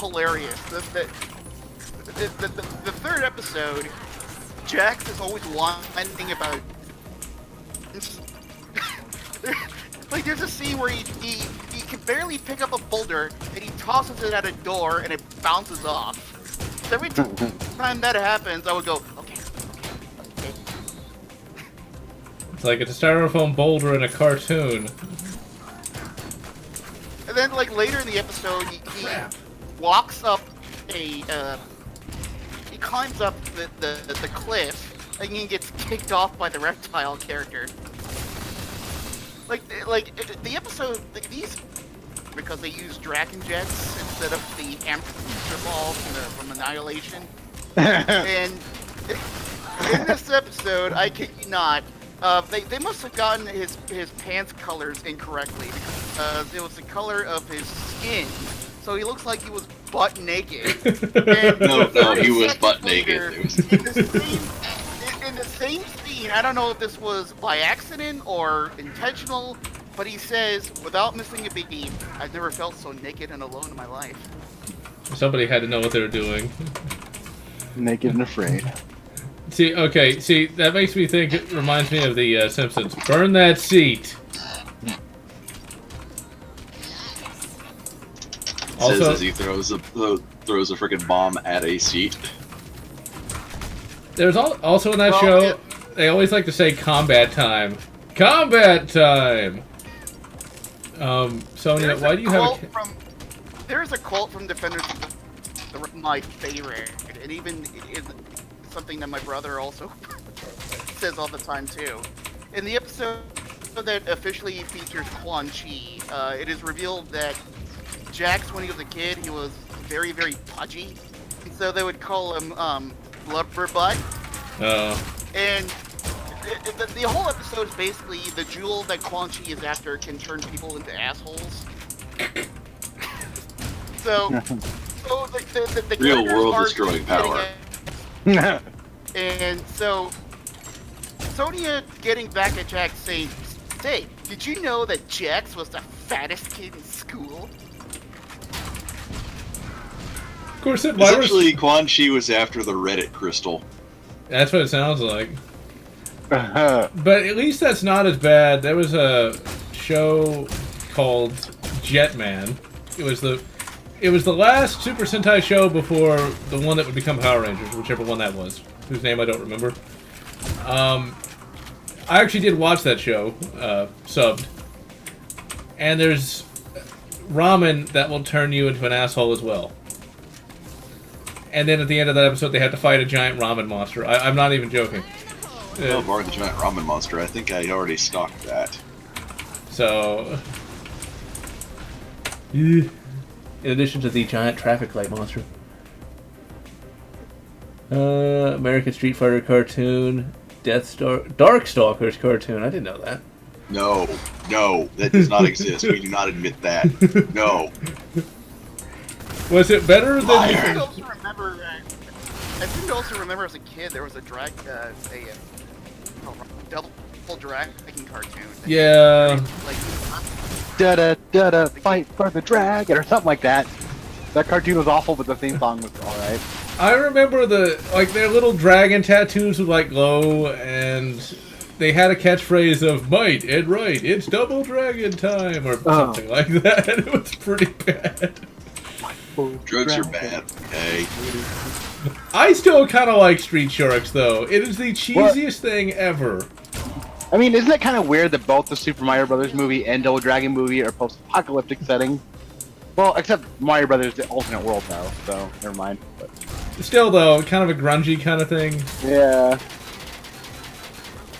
D: hilarious. The third episode, Jax is always whining about... Like, there's a scene where he can barely pick up a boulder, and he tosses it at a door, and it bounces off. So every time that happens, I would go, okay.
A: It's like it's a styrofoam boulder in a cartoon.
D: And then, like, later in the episode, he walks up he climbs up the cliff, and he gets kicked off by the reptile character. Like the episode, these, because they use Dragon Jets instead of the hamster balls from Annihilation. And in this episode, I kid you not, they must have gotten his pants colors incorrectly. It was the color of his skin, so he looks like he was butt naked. And
B: No, he was butt
D: later,
B: naked.
D: In the same scene, I don't know if this was by accident or intentional, but he says, without missing a beat, I've never felt so naked and alone in my life.
A: Somebody had to know what they were doing.
E: Naked and afraid.
A: See, that makes me think, it reminds me of the Simpsons. Burn that seat!
B: Says
A: Also,
B: as he throws a freaking bomb at a seat.
A: there's also in that show, they always like to say combat time. Combat time! Sonia, why do you have a...
D: There's a quote from Defenders of my favorite, and even is something that my brother also says all the time too. In the episode that officially features Quan Chi, it is revealed that Jax, when he was a kid, he was very, very pudgy, and so they would call him Blubber Butt. And the whole episode is basically the jewel that Quan Chi is after can turn people into assholes. So the
B: Real
D: characters
B: world
D: are
B: destroying
D: getting
B: power.
D: at- And so Sonya getting back at Jax saying, "Say, did you know that Jax was the fattest kid in school?"
A: Of course, why was...
B: Essentially, Quan Chi was after the Reddit crystal.
A: That's what it sounds like. But at least that's not as bad. There was a show called Jetman. It was the last Super Sentai show before the one that would become Power Rangers, whichever one that was, whose name I don't remember. I actually did watch that show, subbed. And there's ramen that will turn you into an asshole as well. And then at the end of that episode, they had to fight a giant ramen monster. I'm not even joking.
B: Oh, Bar the Giant Ramen Monster. I think I already stocked that.
A: So, in addition to the giant traffic light monster, American Street Fighter cartoon, Darkstalkers cartoon. I didn't know that.
B: No, that does not exist. We do not admit that. No.
A: Was it better than?
D: I seem to also remember as a kid there was a double dragon cartoon.
A: Yeah.
D: Like,
E: Da-da, fight for the dragon, or something like that. That cartoon was awful, but the theme song was alright.
A: I remember their little dragon tattoos would like glow, and they had a catchphrase of "Might and right, it's double dragon time" or something like that. It was pretty bad.
B: Drugs are bad, okay?
A: I still kind of like Street Sharks, though. It is the cheesiest thing ever.
E: I mean, isn't it kind of weird that both the Super Mario Brothers movie and Double Dragon movie are post-apocalyptic settings? Well, except Mario Brothers, the alternate world, though, so never mind. But...
A: Still, though, kind of a grungy kind of thing.
E: Yeah.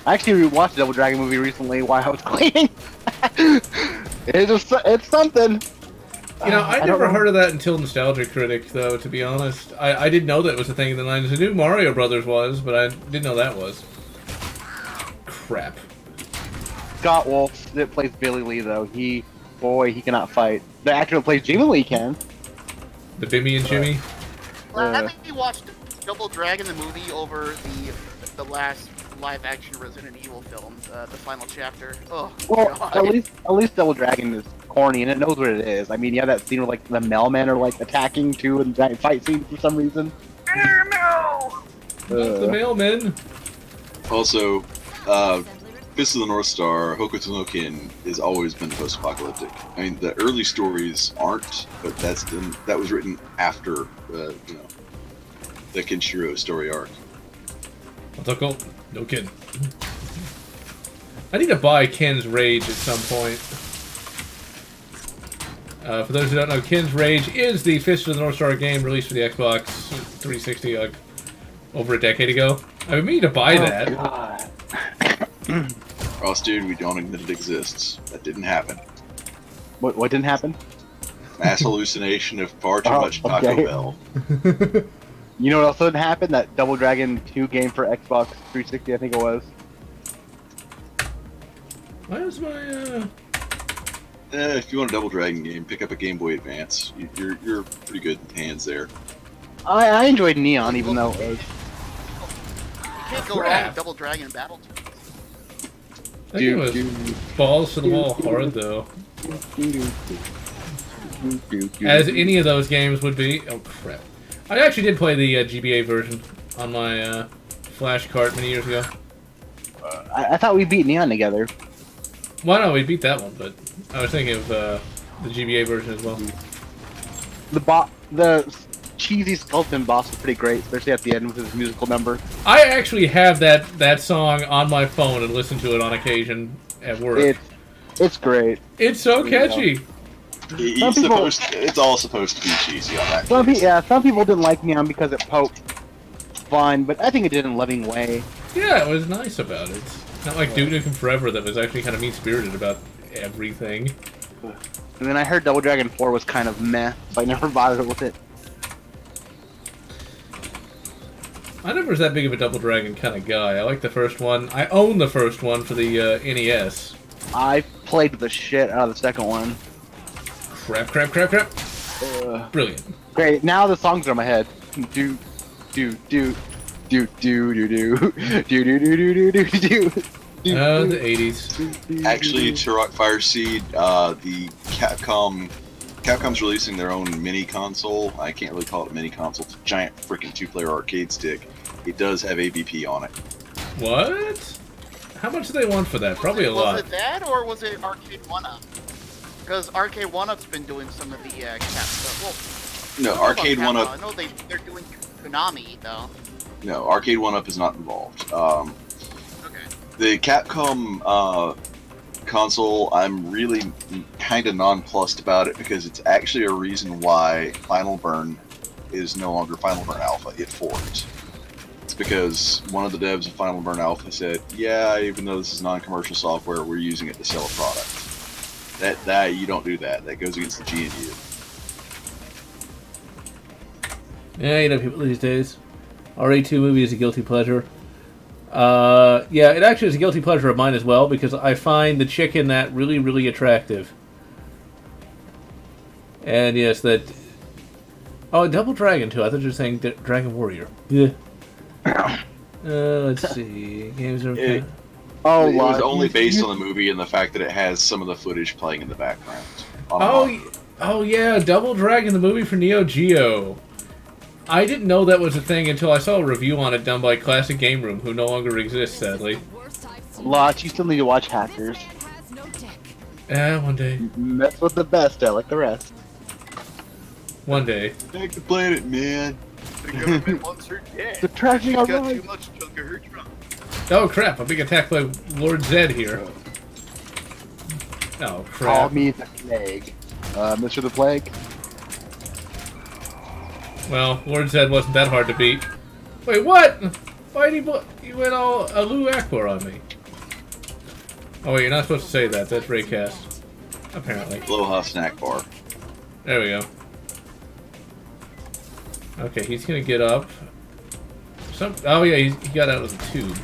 E: I actually rewatched the Double Dragon movie recently while I was cleaning. It's something.
A: You know, I
E: don't
A: never
E: know.
A: heard of that until Nostalgia Critic, though, to be honest. I didn't know that was a thing in the 90s. I knew Mario Brothers was, but I didn't know that was. Crap.
E: Scott Wolf that plays Billy Lee though, he cannot fight. The actor that plays Jimmy Lee can.
A: The Bimmy and Jimmy?
D: Let me watch Double Dragon the movie over the last live action Resident Evil film, the final chapter. Oh
E: Well,
D: God.
E: at least Double Dragon is corny and it knows what it is. I mean, you have that scene where like the mailmen are like attacking too in that fight scene for some reason.
A: Not the mailman.
B: Also, Fist of the North Star, Hokuto no Ken, has always been post-apocalyptic. I mean, the early stories aren't, but that was written after, the Kenshiro story arc.
A: Otoko, no Ken. I need to buy Ken's Rage at some point. For those who don't know, Ken's Rage is the Fist of the North Star game released for the Xbox 360 over a decade ago. I've been meaning to buy that.
E: God.
B: Ross, dude, we don't admit it exists. That didn't happen.
E: What didn't happen?
B: Mass hallucination of far too
E: Oh,
B: much Taco
E: okay.
B: Bell.
E: You know what else didn't happen? That Double Dragon 2 game for Xbox 360, I think it was.
A: Why is my
B: If you want a Double Dragon game, pick up a Game Boy Advance. You're pretty good in hands there.
E: I enjoyed Neon, even though it was.
D: You can't go wrong
A: Crap.
D: with Double Dragon Battle.
A: that game was balls to the wall hard though. As any of those games would be. Oh crap! I actually did play the GBA version on my flash cart many years ago.
E: I thought we beat Neon together.
A: Well, no, we beat that one, but I was thinking of the GBA version as well.
E: The cheesy skeleton boss was pretty great, especially at the end with his musical number.
A: I actually have that song on my phone and listen to it on occasion at work.
E: It's great.
A: It's so catchy.
B: It's all supposed to be cheesy on that.
E: Some people didn't like Neon because it poked fun, but I think it did in a loving way.
A: Yeah, it was nice about it. It's not like Duke Nukem Forever that was actually kind of mean-spirited about everything.
E: And then I heard Double Dragon 4 was kind of meh, so I never bothered with it.
A: I never was that big of a Double Dragon kind of guy. I like the first one. I own the first one for the NES.
E: I played the shit out of the second one.
A: Crap. Brilliant.
E: Great, now the songs are in my head. Do, do, do, do, do, do, do, do, do, do, do, do, do.
A: Oh, the 80s.
B: Actually, Turok Fire Seed, the Capcom's releasing their own mini console. I can't really call it a mini console. It's a giant freaking 2-player arcade stick. It does have AVP on it.
A: What? How much do they want for that? Probably a
D: Was
A: lot.
D: it that, or was it Arcade 1-Up? Because Arcade 1-Up's been doing some of the Cap stuff. Well,
B: No, Arcade
D: Capcom,
B: 1-Up.
D: I know they're doing Konami, though.
B: No, Arcade 1-Up is not involved.
D: Okay.
B: The Capcom console, I'm really kind of nonplussed about it because it's actually a reason why Final Burn is no longer Final Burn Alpha. It forked. It's because one of the devs of Final Burn Alpha said, "Yeah, even though this is non-commercial software, we're using it to sell a product." That you don't do that. That goes against the GNU.
A: Yeah, you know people these days. RE2 movie is a guilty pleasure. Yeah, it actually is a guilty pleasure of mine as well because I find the chick in that really, really attractive. And yes, that... Oh, Double Dragon too. I thought you were saying Dragon Warrior. Yeah. Let's see. Games are...
B: It
E: Oh,
B: was only based on the movie and the fact that it has some of the footage playing in the background.
A: Oh yeah, Double Dragon, the movie for Neo Geo. I didn't know that was a thing until I saw a review on it done by Classic Game Room, who no longer exists, sadly.
E: Lotz, you still need to watch Hackers.
A: One day.
E: That's what the best at, like the rest.
A: One day.
B: Back the planet, man.
D: The government wants her dead.
E: The trashing our
D: Got
E: lives.
D: too much junk in her trunk.
A: Oh crap, a big attack by Lord Zed here. Oh
E: Call
A: crap.
E: me the Plague. Mr. the Plague?
A: Well, Lord Zed wasn't that hard to beat. Wait, what? Why did you went all Alu Akbar on me? Oh wait, you're not supposed to say that. That's Raycast. Apparently.
B: Aloha snack bar.
A: There we go. Okay, he's gonna get up. Oh yeah, he got out of the tube.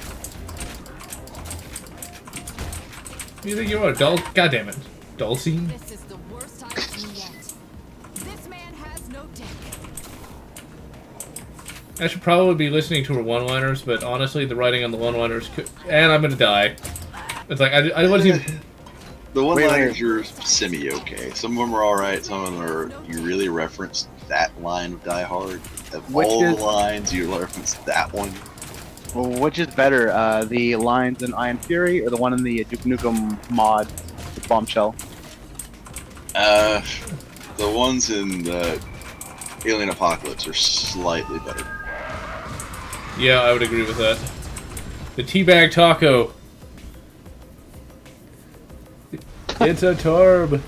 A: Who do you think you are? God damn it. Dulcine?
C: This is the worst I've seen yet. This man has no dick.
A: I should probably be listening to her one-liners, but honestly, the writing on the one-liners could... And I'm gonna die. It's like, I wasn't even...
B: The one-liners are semi-okay. Some of them are alright, some of them are... You really reference that line of Die Hard. Of all the lines, you reference that one.
E: Well, which is better, the lines in Iron Fury or the one in the Duke Nukem mod with Bombshell?
B: The ones in the Alien Apocalypse are slightly better.
A: Yeah, I would agree with that. The teabag taco. It's a Torb.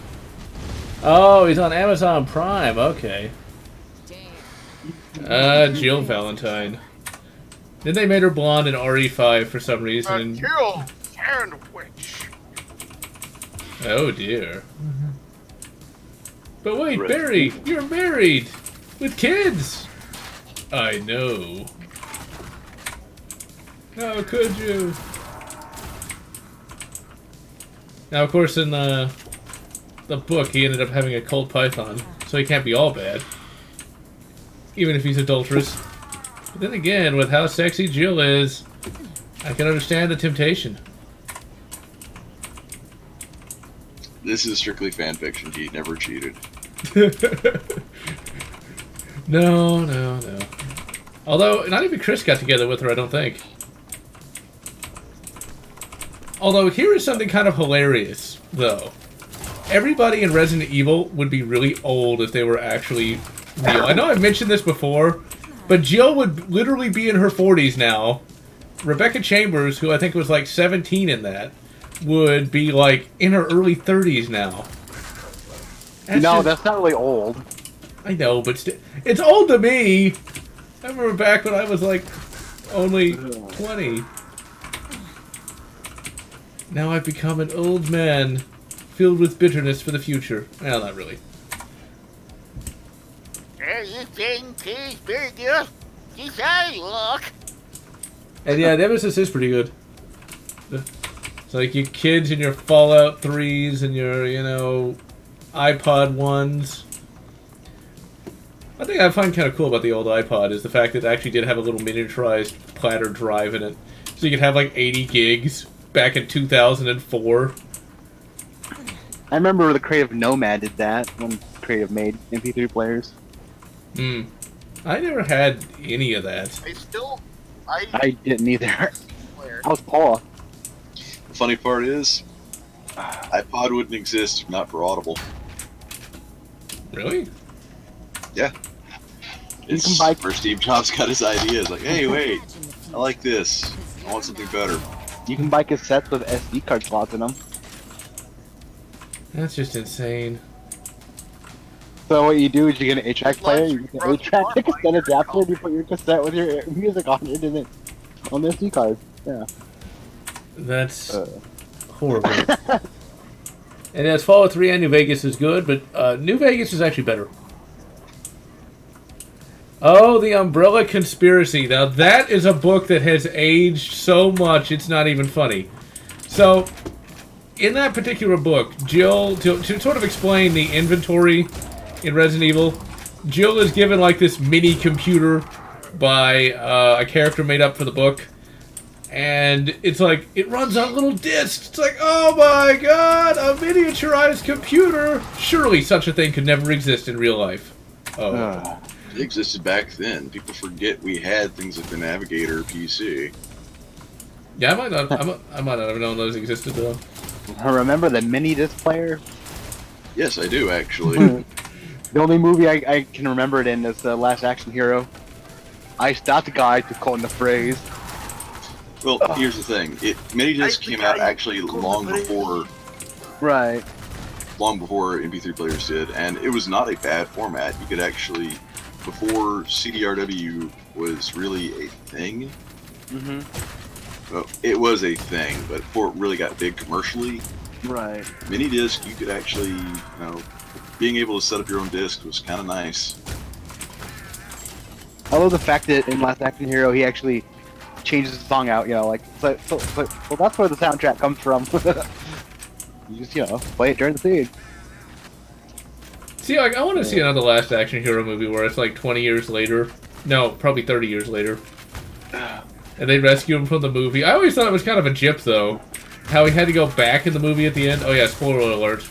A: Oh, he's on Amazon Prime. Okay. Jill Valentine. Then they made her blonde in RE5 for some reason.
D: Jill Sandwich.
A: Oh dear. But wait, Barry, you're married with kids. I know. How could you? Now, of course, in the book, he ended up having a cult python, so he can't be all bad, even if he's adulterous. But then again, with how sexy Jill is, I can understand the temptation.
B: This is strictly fan fiction. He never cheated.
A: No. Although, not even Chris got together with her, I don't think. Although, here is something kind of hilarious, though. Everybody in Resident Evil would be really old if they were actually real. I know I've mentioned this before, but Jill would literally be in her 40s now. Rebecca Chambers, who I think was like 17 in that, would be like in her early 30s now.
E: That's not really old.
A: I know, but it's old to me. I remember back when I was like only 20. Now I've become an old man, filled with bitterness for the future. Well, not really.
D: Anything tastes bigger. Yes, I look.
A: And yeah, Nemesis is pretty good. It's like your kids and your Fallout 3s and your, iPod 1s. One thing I find kind of cool about the old iPod is the fact that it actually did have a little miniaturized platter drive in it. So you could have like 80 gigs back in 2004.
E: I remember the Creative Nomad did that when Creative made MP3 players.
A: I never had any of that.
E: I didn't either. I was Paul.
B: The funny part is, iPod wouldn't exist if not for Audible.
A: Really?
B: Yeah. It's where Steve Jobs got his idea. It's like, hey, wait, I like this. I want something better.
E: You can buy cassettes with SD card slots in them.
A: That's just insane.
E: So what you do is you get an 8-track player, you get an 8-track, take a cassette adapter, and you put your cassette with your music on it on the SD card. Yeah.
A: That's horrible. And as Fallout 3 and New Vegas is good, but New Vegas is actually better. Oh, The Umbrella Conspiracy. Now, that is a book that has aged so much, it's not even funny. So, in that particular book, Jill, to sort of explain the inventory in Resident Evil, Jill is given, like, this mini computer by a character made up for the book. And it's like, it runs on little discs. It's like, oh my god, a miniaturized computer! Surely such a thing could never exist in real life. Oh.
B: It existed back then. People forget we had things like the Navigator PC.
A: Yeah, I might not have known those existed though.
E: Remember the mini disc player?
B: Yes, I do actually.
E: The only movie I can remember it in is The Last Action Hero. I stopped the guy to coin the phrase.
B: Well, here's the thing. Mini disc came out actually long before MP3 players did, and it was not a bad format. You could actually, before CDRW was really a thing. Well, it was a thing, but before it really got big commercially,
E: Right.
B: Mini disc, you could actually, being able to set up your own disc was kind of nice.
E: I love the fact that in Last Action Hero he actually changes the song out. So that's where the soundtrack comes from. You just play it during the scene.
A: See, like, I want to see another Last Action Hero movie where it's like 20 years later. No, probably 30 years later. And they rescue him from the movie. I always thought it was kind of a jip, though. How he had to go back in the movie at the end. Oh, yeah, spoiler alert.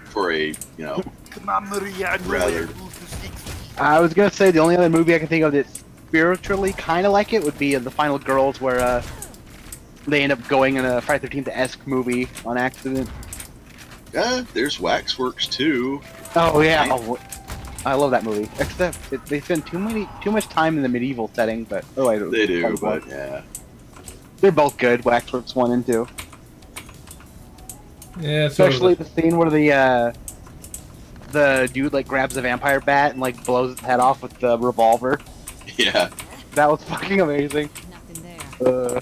B: For a, rather...
E: I was gonna say the only other movie I can think of that's spiritually kind of like it would be The Final Girls, where they end up going in a Friday 13th-esque movie on accident.
B: Yeah, there's Waxworks too.
E: Oh yeah, I love that movie. Except they spend too much time in the medieval setting, but
B: They do, but yeah,
E: they're both good. Waxworks 1 and 2.
A: Yeah,
E: Especially the scene where the dude like grabs a vampire bat and like blows its head off with the revolver.
B: yeah.
E: That was fucking amazing.
C: Nothing there.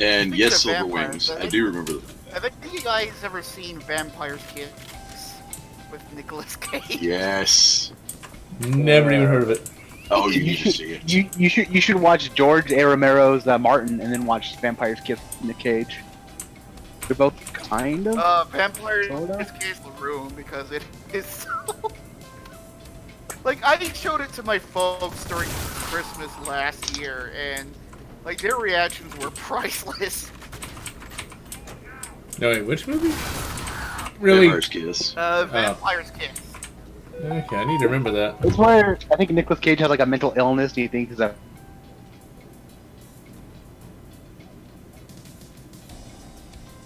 B: And yes,
D: Speaking of
B: Silver
D: vampires,
B: Wings. I do remember that.
D: Have any of you guys ever seen Vampire's Kiss with Nicolas Cage?
B: Yes.
A: Never even heard of it.
B: Oh, you need to see it.
E: You should watch George A. Romero's Martin and then watch Vampire's Kiss in the Cage. They're both kind of.
D: Vampire's
E: Sorta?
D: Kiss the room because it is so. Like, I showed it to my folks during Christmas last year, and like their reactions were priceless.
A: No, wait, which movie? Really?
B: Vampire's Kiss.
D: Vampire's Kiss.
A: Okay, I need to remember that.
E: It's where I think Nicolas Cage has like a mental illness. Do you think?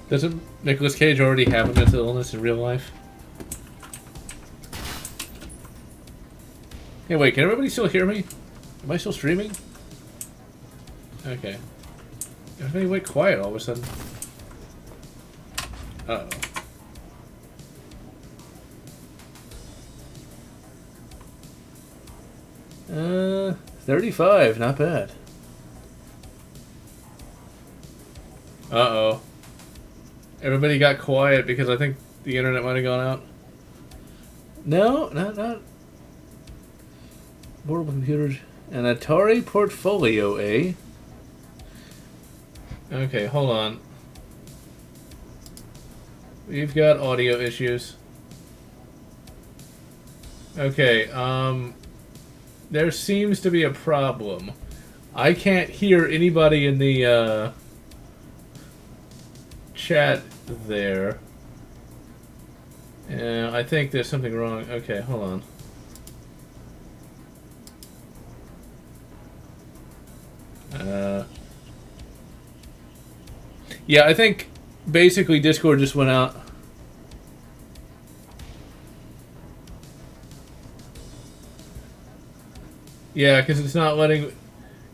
A: Doesn't Nicolas Cage already have a mental illness in real life? Hey, wait, can everybody still hear me? Am I still streaming? Okay. Everybody went quiet all of a sudden. Uh-oh. 35, not bad. Uh-oh. Everybody got quiet because I think the internet might have gone out. No, not. Portable computers. An Atari portfolio, eh? Okay, hold on. We've got audio issues. Okay, there seems to be a problem. I can't hear anybody in the, chat there. I think there's something wrong. Okay, hold on. Yeah, I think basically Discord just went out. Yeah, because it's not letting...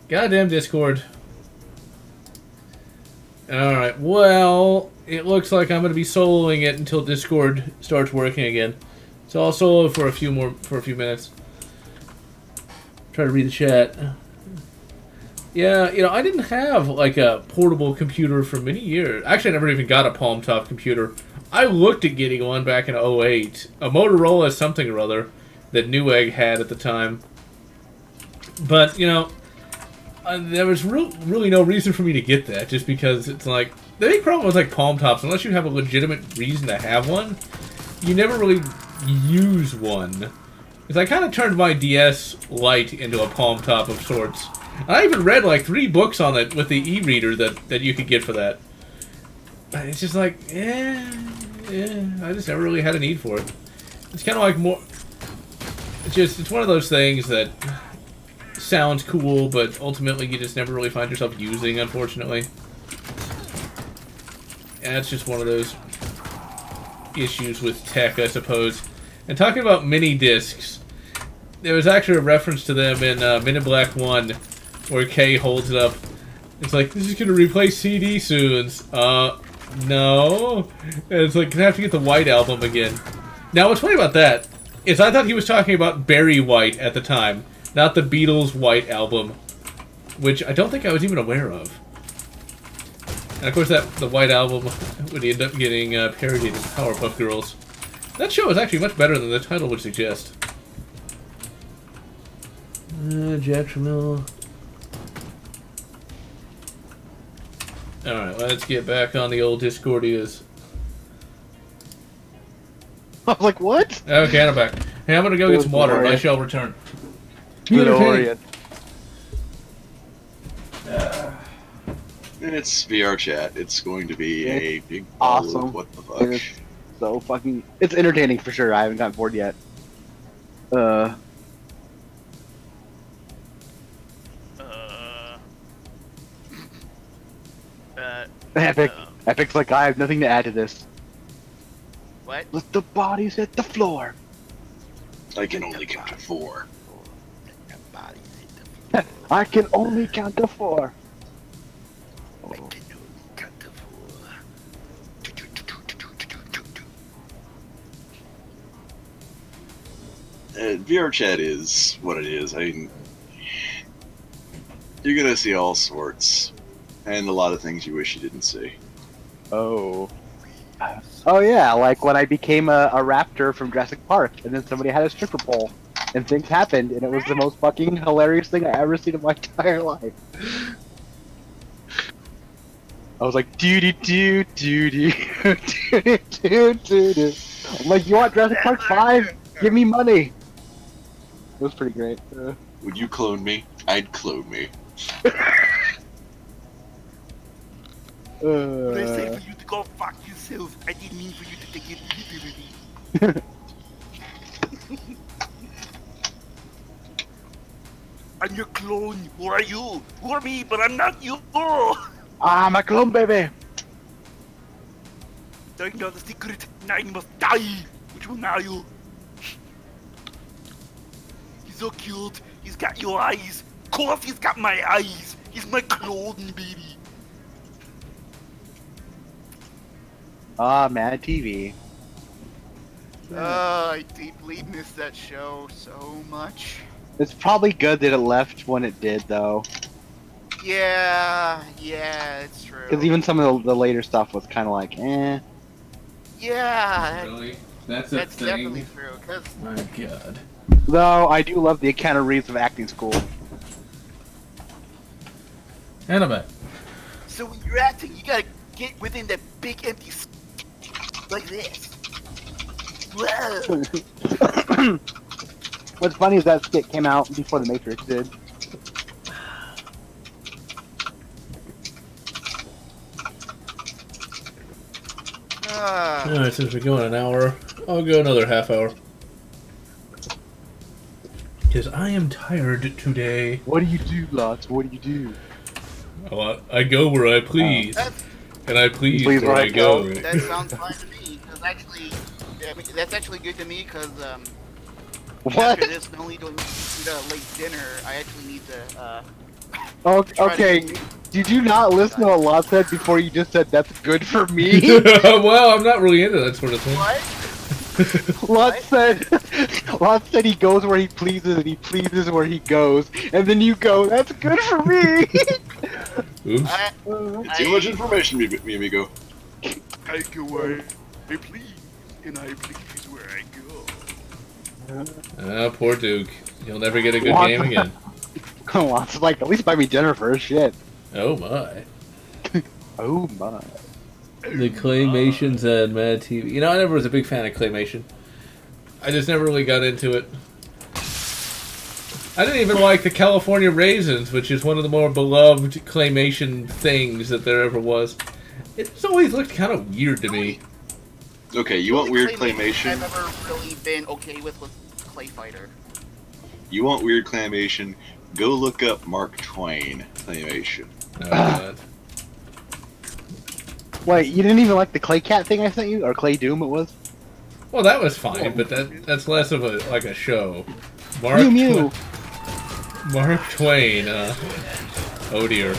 A: Goddamn Discord. Alright, well, it looks like I'm going to be soloing it until Discord starts working again. So I'll solo for a few minutes. Try to read the chat. Yeah, I didn't have, like, a portable computer for many years. Actually, I never even got a Palm Top computer. I looked at getting one back in 2008. A Motorola something or other that Newegg had at the time. But, there was really no reason for me to get that, just because it's like... The big problem with, like, Palm Tops, unless you have a legitimate reason to have one, you never really use one. Because I kind of turned my DS Lite into a Palm Top of sorts. I even read like 3 books on it with the e-reader that you could get for that. But it's just like, I just never really had a need for it. It's kind of like more... It's one of those things that sounds cool, but ultimately you just never really find yourself using, unfortunately. And that's just one of those issues with tech, I suppose. And talking about mini discs, there was actually a reference to them in Men in Black 1, where Kay holds it up. It's like, this is going to replace CD soons. No. And it's like, I have to get the White Album again. Now, what's funny about that is I thought he was talking about Barry White at the time, not the Beatles' White Album, which I don't think I was even aware of. And of course, the White Album would end up getting parodied in Powerpuff Girls. That show is actually much better than the title would suggest. Jack Tramiel. Alright, let's get back on the old Discordias.
E: I was like, what?
A: Okay, I'm back. Hey, I'm gonna go get some water. I
E: Orient.
A: shall return.
E: Good
A: Entertaining.
E: Orient.
B: And it's VR chat. It's going to be a big
E: Awesome.
B: of what the fuck.
E: It is so fucking... It's entertaining for sure. I haven't gotten bored yet. Epic. Epic's like, I have nothing to add to this.
D: What?
E: Let the bodies hit the floor.
B: I can only count to 4.
E: I can only count to 4.
B: VR chat is what it is. I mean, you're gonna see all sorts, and a lot of things you wish you didn't see.
E: Oh. Oh yeah, like when I became a raptor from Jurassic Park, and then somebody had a stripper pole, and things happened, and it was the most fucking hilarious thing I ever seen in my entire life. I was like, doo-doo-doo-doo-doo, doo-doo-doo-doo. I'm like, you want Jurassic Park 5? Give me money! It was pretty great.
B: Would you clone me? I'd clone me.
D: What I say for you to go fuck yourself? I didn't mean for you to take it literally. I'm your clone. Who are you? Who are me? But I'm not you.
E: I'm a clone, baby!
D: I know the secret. Nine must die. Which one are you? He's so cute. He's got your eyes. Of course he's got my eyes. He's my clone, baby.
E: Ah, Mad TV.
D: I deeply miss that show so much.
E: It's probably good that it left when it did, though.
D: Yeah, it's true.
E: Because even some of the later stuff was kind of like, eh.
D: Yeah,
A: Really? That's
D: that's definitely true. Cause
A: My god.
E: Though, I do love the Keanu Reeves of acting school.
A: And I'm back.
D: so when you're acting, you gotta get within that big empty like this. Whoa.
E: What's funny is that skit came out before The Matrix did.
A: Alright, since we're going an hour, I'll go another half hour. Because I am tired today.
E: What do you do, Lotz? What do you do?
A: I go where I please.
D: That's,
A: And I please
E: Please
A: where
E: where
A: I
E: I
A: go.
E: go.
D: that sounds fine to me. Cause actually, I mean, that's actually good to me. Cause
E: What?
D: after this, not only do I need to eat a late dinner, I actually need to
E: Oh,
D: try to
E: okay,
D: eat-
E: did you not listen to what Lotz said before you just said that's good for me?
A: Well, I'm not really into that sort of thing.
D: What?
E: Lotz said he goes where he pleases and he pleases where he goes, and then you go, that's good for me!
A: Oops.
B: Too much information, mi amigo.
D: I go where I please, and I please where I go.
A: Poor Duke. You'll never get a good
E: What?
A: game again.
E: Lotz is like, at least buy me dinner first, shit.
A: Oh my.
E: Oh my.
A: The Claymations and Mad TV. You know, I never was a big fan of Claymation. I just never really got into it. I didn't even like the California Raisins, which is one of the more beloved Claymation things that there ever was. It just always looked kind of weird to me.
B: Okay, you want weird
D: I've
B: claymation?
D: ever really been okay with Clay Fighter.
B: You want weird claymation? Go look up Mark Twain claymation.
A: Oh, God.
E: Wait, you didn't even like the Clay Cat thing I sent you? Or Clay Doom it was?
A: Well, that was fine, but that's less of a show. Mark
E: Mew Mew!
A: Mark Twain, oh dear.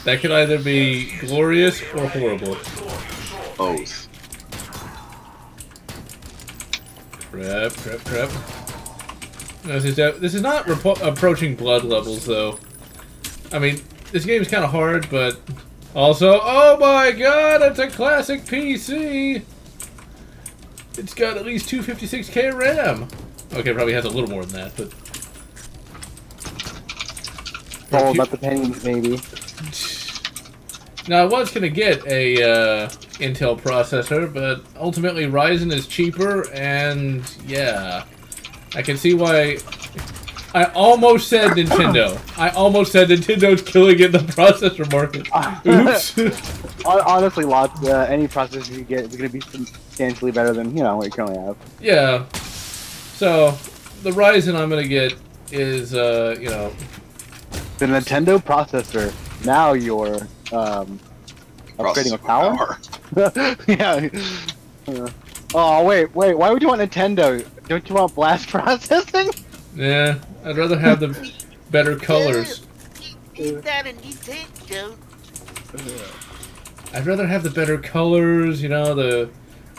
A: That could either be glorious or horrible.
B: Both.
A: Prep. No, this is not approaching blood levels, though. I mean, this game is kind of hard, but Also, oh my god, it's a classic PC! It's got at least 256K RAM. Okay, probably has a little more than that, but...
E: It's all about the pennies, maybe.
A: Now, I was going to get a Intel processor, but ultimately Ryzen is cheaper, and yeah. I can see why... I almost said Nintendo. I almost said Nintendo's killing it in the processor market. Oops.
E: Honestly, Lotz, any processor you get is going to be substantially better than, what you currently have.
A: Yeah. So, the Ryzen I'm going to get is,
E: The Nintendo processor. Now you're, upgrading a power? Yeah. Oh, wait. Why would you want Nintendo? Don't you want blast processing?
A: Yeah, I'd rather have the better colors.
D: Eat that and eat it, Joe.
A: I'd rather have the better colors, the...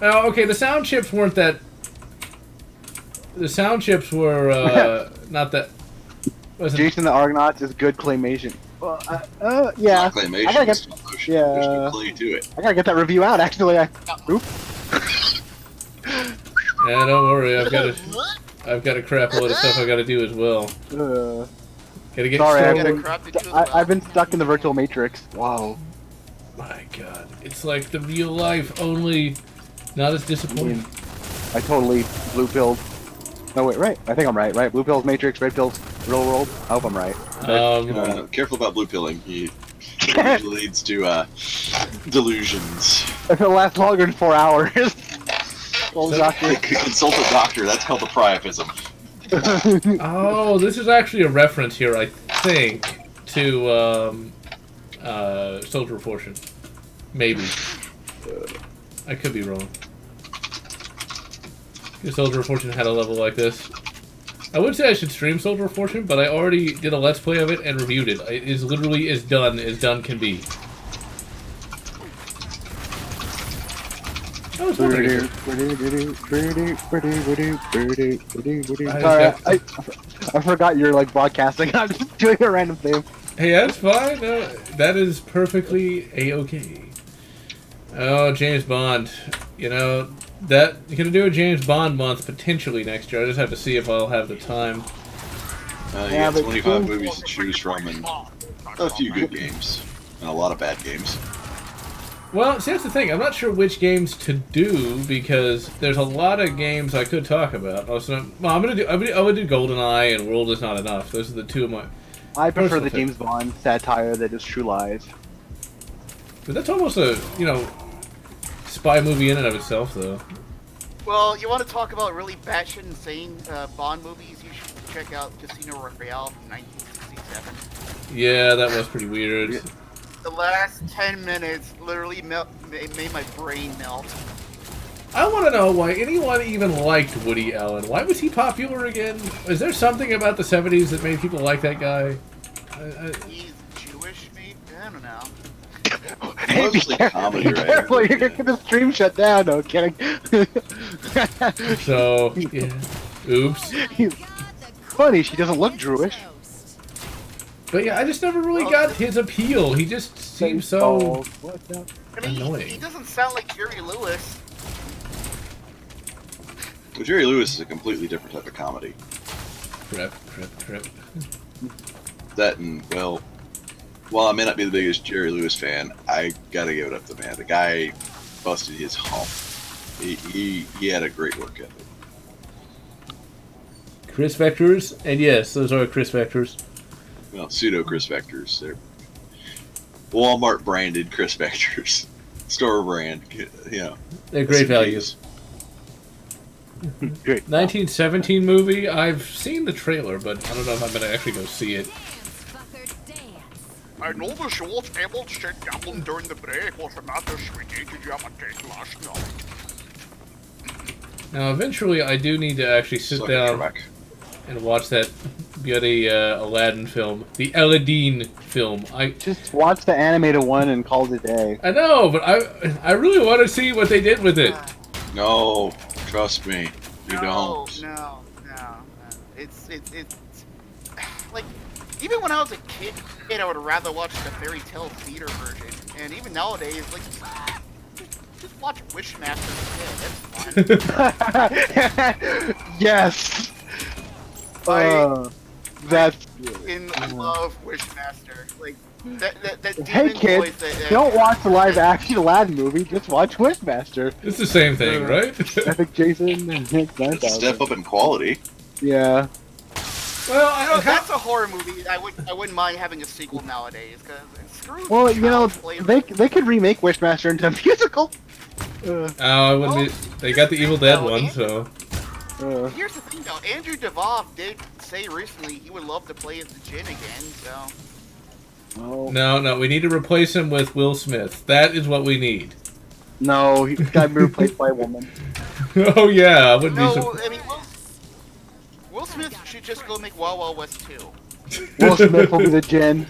A: Oh, okay, the sound chips weren't that... The sound chips were, not that...
E: Jason the Argonauts is good claymation. Well, yeah.
B: Claymation.
E: I gotta get,
B: Stop motion. There's no clay to it.
E: I gotta get that review out, actually. Oop.
A: Yeah, don't worry, I've got a crap load of stuff I gotta do as well. Gotta get
E: Sorry,
A: started.
E: I've been stuck in the virtual matrix. Wow.
A: My god, it's like the real life, only not as disappointing.
E: I totally blue pilled. No, wait, right. I think I'm right. Blue pills, matrix, red pills, real world. I hope I'm right.
B: Careful about blue pilling. It usually leads to delusions.
E: If it lasts longer than 4 hours. Doctor.
B: Consult a doctor. That's called the priapism.
A: Oh, this is actually a reference here, I think, to Soldier of Fortune. Maybe. I could be wrong. If Soldier of Fortune had a level like this. I would say I should stream Soldier of Fortune, but I already did a Let's Play of it and reviewed it. It is literally as done can be. I was wondering.
E: Sorry, I forgot you're like broadcasting. I'm just doing a random thing.
A: Hey, that's fine. That is perfectly a-okay. Oh, James Bond. That you're gonna do a James Bond month potentially next year. I just have to see if I'll have the time.
B: You got 25 movies to choose from and a few good games and a lot of bad games.
A: Well, see, that's the thing. I'm not sure which games to do because there's a lot of games I could talk about. I'm gonna do GoldenEye and World Is Not Enough. Those are the two of my.
E: I prefer the James Bond satire that is True Lies.
A: But that's almost a spy movie in and of itself, though.
D: Well, you want to talk about really batshit insane Bond movies? You should check out Casino Royale from 1967.
A: Yeah, that was pretty weird.
D: The last 10 minutes literally made my brain melt.
A: I want to know why anyone even liked Woody Allen. Why was he popular again? Is there something about the 70s that made people like that guy?
D: He's Jewish, maybe? I don't know.
E: Hey, be careful, you're gonna get the stream shut down. No kidding.
A: So, yeah. Oops.
E: Funny, she doesn't look Jewish.
A: But yeah, I just never really got his appeal. He just seems so annoying.
D: He doesn't sound like Jerry Lewis.
B: Well, Jerry Lewis is a completely different type of comedy.
A: Crap.
B: That and, while I may not be the biggest Jerry Lewis fan, I gotta give it up to the man. The guy busted his hump. He had a great work ethic.
A: Chris Vectors, and yes, those are Chris Vectors.
B: Well, pseudo Chris Vectors. They're Walmart branded Chris Vectors. Store brand,
A: They're great values.
E: Great.
A: 1917 movie, I've seen the trailer, but I don't know if I'm going to actually go see it.
D: I know the show was able to sit down during the break. What's the matter, sweetie? Did you have a date last night?
A: Now, eventually, I do need to actually sit down and watch that bloody Aladdin film. The Aladdin film. I
E: just watch the animated one and call it a day.
A: I know, but I really want to see what they did with it.
B: No, trust me, you don't.
D: No. It's like, even when I was a kid, I would rather watch the fairy tale theater version. And even nowadays, like, just watch Wishmaster instead. That's fun.
E: Yes.
D: I
E: That's.
D: love Wishmaster. Like that
E: Hey
D: demon
E: kids,
D: voice. That,
E: don't watch the live action Aladdin movie. Just watch Wishmaster.
A: It's the same thing, right?
E: I think Jason and Nick
B: It's a step up in quality.
E: Yeah.
A: Well,
D: You know, that's a horror movie. I wouldn't mind having a sequel nowadays because screw.
E: Well, you know,
D: child play.
E: they could remake Wishmaster into a musical.
A: I wouldn't be, they got the Evil Dead one, so.
D: Here's the thing, though. Andrew Devoff did say recently he would love to play as the Djinn again. So.
E: Oh.
A: No, we need to replace him with Will Smith. That is what we need.
E: No, he's got to be replaced by a woman.
A: Oh yeah, I wouldn't be
D: No,
A: so.
D: I mean, Will Smith should just go make Wild Wild West 2.
E: Will Smith will be the Djinn.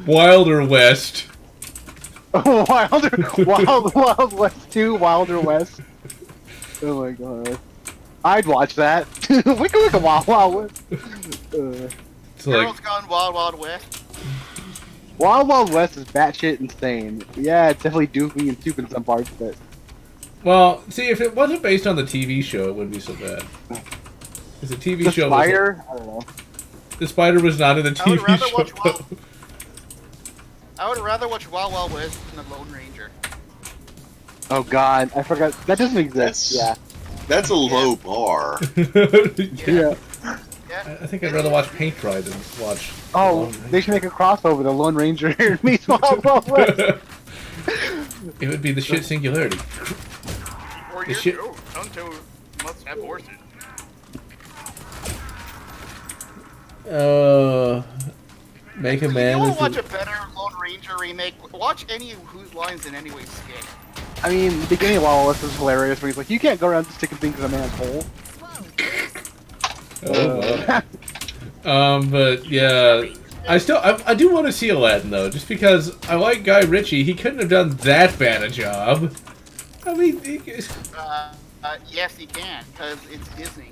A: Wilder West.
E: Wild West 2, Wilder West. Oh my god. I'd watch that. we can look at Wild West.
A: It's like,
D: Girls Gone Wild Wild West.
E: Wild West is batshit insane. Yeah, it's definitely doofy and stupid in some parts, but
A: well, see, if it wasn't based on the TV show, it wouldn't be so bad. Because the TV
E: the
A: show
E: spider, I don't know.
A: the spider was not in the TV
D: rather
A: show.
D: watch I would rather watch Wild Wild West than the Lone Ranger.
E: Oh god, I forgot. That doesn't exist.
B: That's a low bar.
E: Yeah.
D: Yeah.
A: I think I'd rather watch Paint Dry than watch.
E: Oh, they should make a crossover. The Lone Ranger meets Wild West.
A: It would be the shit singularity.
D: Or
A: The
D: your
A: shit-
D: Tonto must have horses.
A: Make a
D: If
A: man.
D: you want
A: with
D: to watch
A: the-
D: a better Lone Ranger remake, watch any Whose Lines in Any Way Stick.
E: I mean, the beginning of Wild West is hilarious. Where he's like, "You can't go around sticking things in a man's hole."
A: Oh, wow. But yeah, I do want to see Aladdin though, just because I like Guy Ritchie. He couldn't have done that bad a job. I mean,
D: Yes, he can, because it's Disney.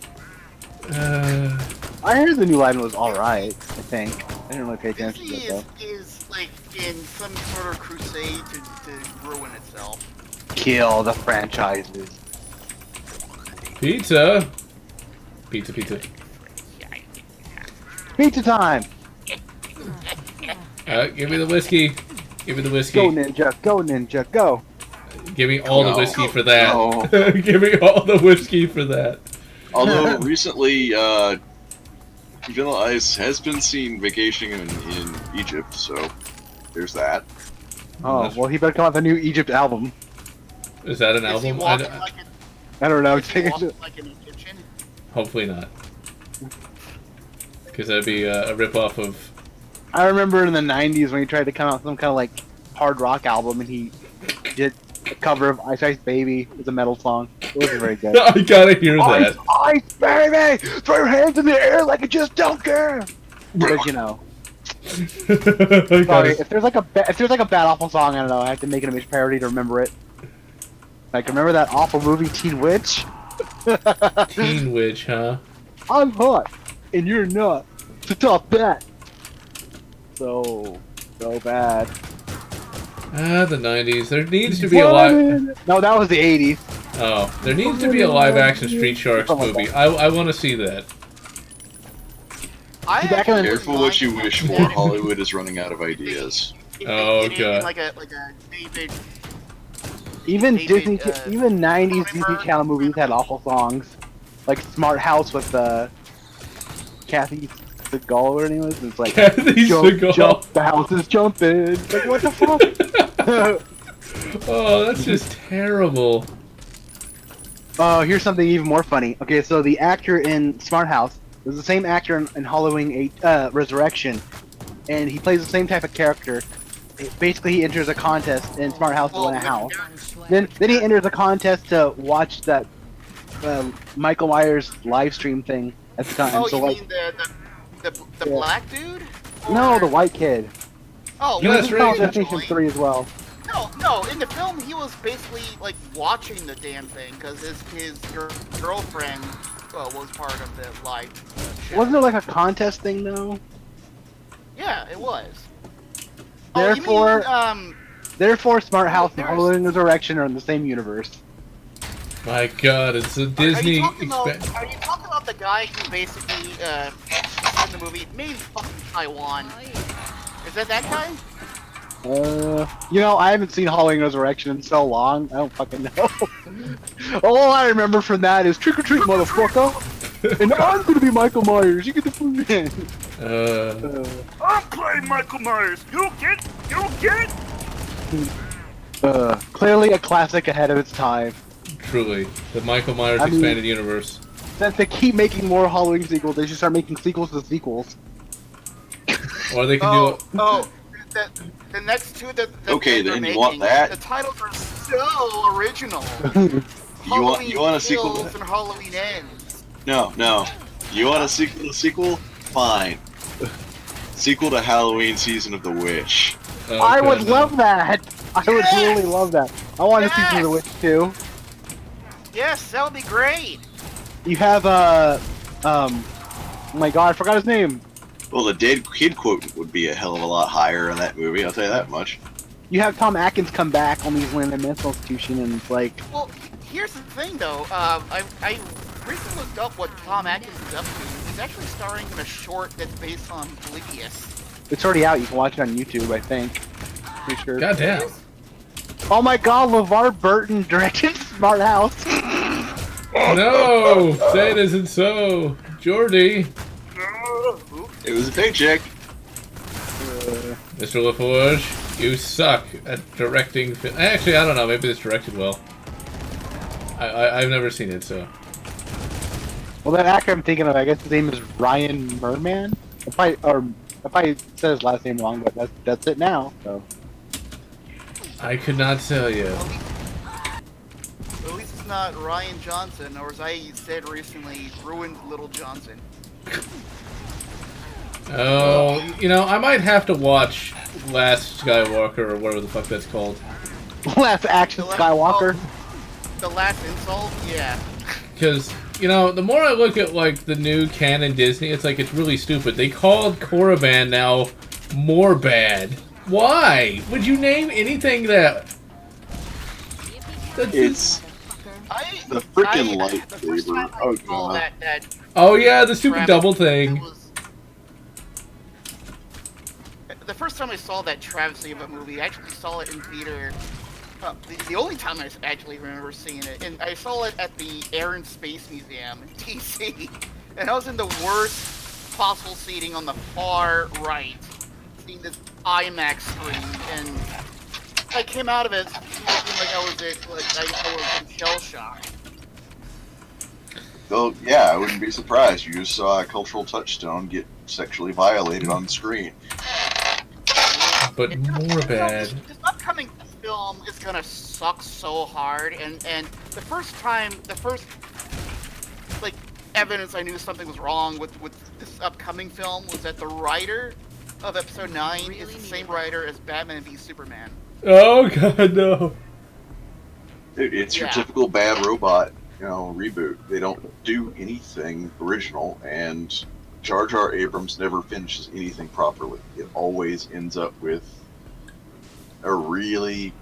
E: I heard the new Aladdin was all right. I think I didn't really pay attention to
D: Disney
E: it though.
D: is like in some sort of crusade to ruin itself.
E: Kill the franchises.
A: pizza.
E: Pizza time!
A: Give me the whiskey. Give me the whiskey.
E: Go ninja! Go ninja! Go!
A: Give me all the
B: No.
A: whiskey for that.
B: No.
A: Give me all the whiskey for that.
B: Although recently, Vanilla Ice has been seen vacationing in Egypt, so there's that.
E: Oh well, he better come out with a new Egypt album.
A: Is that an
D: Is he
A: album?
D: walking like
E: I don't know.
D: is he walking like an Egyptian?
A: Hopefully not. Because that'd be a rip-off of...
E: I remember in the '90s when he tried to come out with some kind of like hard rock album, and he did a cover of Ice Ice Baby as a metal song. It wasn't very good.
A: I gotta hear
E: Ice
A: that.
E: Ice Baby, throw your hands in the air like you just don't care. But you know,
A: I
E: sorry,
A: gotta-
E: if there's like a bad awful song, I don't know. I have to make an image parody to remember it. Like remember that awful movie Teen Witch?
A: Teen Witch, huh?
E: I'm hot and you're not. To top that. So bad.
A: The 90s. There needs to be a live...
E: No, that was the '80s.
A: Oh, there needs to be a live-action Street Sharks movie. I want to see that.
D: I
E: See, back in the-
D: actually
B: Careful
D: wouldn't
B: what you
D: mind
B: wish
D: if
B: for.
D: they-
B: Hollywood is running out of ideas.
D: if they
A: Oh,
D: did it in
A: God.
D: like a David.
E: Even
D: David,
E: Disney, even '90s Disney
D: Cronenberg.
E: Channel movies had awful songs, like Smart House with Kathy Seagal or anything. It's like
A: Kathy Seagal.
E: jump, the house is jumping. Like what the fuck?
A: Oh, that's just terrible.
E: Oh, here's something even more funny. Okay, so the actor in Smart House is the same actor in Halloween Resurrection, and he plays the same type of character. Basically, he enters a contest in Smart House to win a house. Then he enters a contest to watch that Michael Myers live stream thing at the time.
D: Oh,
E: so
D: you
E: like,
D: mean the
E: Yeah.
D: black dude?
E: no,
D: Or-
E: the white kid.
D: Oh,
E: He
A: Yeah,
E: was
A: that's
E: in
A: right.
E: Final Destination 3 as well.
D: No. In the film, he was basically like watching the damn thing because his girlfriend was part of the live show.
E: Wasn't there like a contest thing though?
D: Yeah, it was.
E: Therefore-
D: oh, you mean,
E: Therefore, Smart House and Halloween Resurrection are in the same universe.
A: My God, it's a
D: Are
A: Disney
D: you talking
A: expansion.
D: about the guy who basically in the movie made fucking Taiwan?
C: Oh, yeah.
D: Is that guy?
E: You know, I haven't seen Halloween Resurrection in so long. I don't fucking know. All I remember from that is trick or treat, motherfucker. And I'm gonna be Michael Myers. You get the food in.
D: I'm playing Michael Myers. You don't get it.
E: Clearly a classic ahead of its time.
A: Truly, the Michael Myers
E: I mean-
A: expanded universe.
E: Since they keep making more Halloween sequels, they should start making sequels to sequels.
A: Or they can
D: The next two that
B: Okay,
D: they're
B: then, you
D: making,
B: want that?
D: the titles are so original.
B: You want a sequel?
D: Kills and Halloween Ends.
B: No. You want a sequel to sequel? Fine. Sequel to Halloween Season of the Witch.
A: do.
E: I would
A: Okay.
E: love that. I would
D: Yes!
E: really love that. I want to see Season of the Witch too.
D: Yes, that would be great.
E: You have oh my God, I forgot his name.
B: Well, the dead kid quote would be a hell of a lot higher in that movie, I'll tell you that much.
E: You have Tom Atkins come back on these women in a mental institution, and it's like,
D: Well, here's the thing, though. I recently looked up what Tom Atkins is up to. He's actually starring in a short that's based on Oblivious.
E: it's already out. You can watch it on YouTube, I think. Pretty sure.
A: God damn.
E: Oh my God, LeVar Burton directed Smart House.
A: No, that isn't so. Jordy,
B: It was a paycheck.
A: Mr. LaForge, you suck at directing. Actually, I don't know. Maybe it's directed well. I've never seen it, so.
E: Well, that actor I'm thinking of, I guess his name is Ryan Merman. If I said his last name wrong, but that's it now. So
A: I could not tell you.
D: At least it's not Ryan Johnson, or as I said recently, Ruined Little Johnson.
A: Oh, you know, I might have to watch Last Skywalker or whatever the fuck that's called.
E: last action
D: The last-
E: Skywalker.
D: The last insult? Yeah.
A: Because, you know, the more I look at, like, the new canon Disney, it's like, it's really stupid. They called Korriban now more bad. Why? Would you name anything that... That's
B: It's the frickin'
D: The first time
B: lightsaber.
D: I
B: Oh,
D: saw
B: God.
D: that
A: Oh, yeah, the stupid
D: Travis,
A: double
D: it
A: thing.
D: was- The first time I saw that travesty of a movie, I actually saw it in theater. The only time I actually remember seeing it, and I saw it at the Air and Space Museum in DC, and I was in the worst possible seating on the far right, seeing this IMAX screen, and I came out of it feeling like I was in shell shock.
B: Though, yeah, I wouldn't be surprised. You just saw a cultural touchstone get sexually violated on the screen.
A: But more bad.
D: This upcoming film is gonna suck so hard, and the first like evidence I knew something was wrong with this upcoming film was that the writer of Episode 9 is the same writer as Batman v Superman.
A: Oh, God, no.
B: It's your
D: Yeah.
B: typical bad robot, reboot. They don't do anything original, and Jar Jar Abrams never finishes anything properly. It always ends up with a really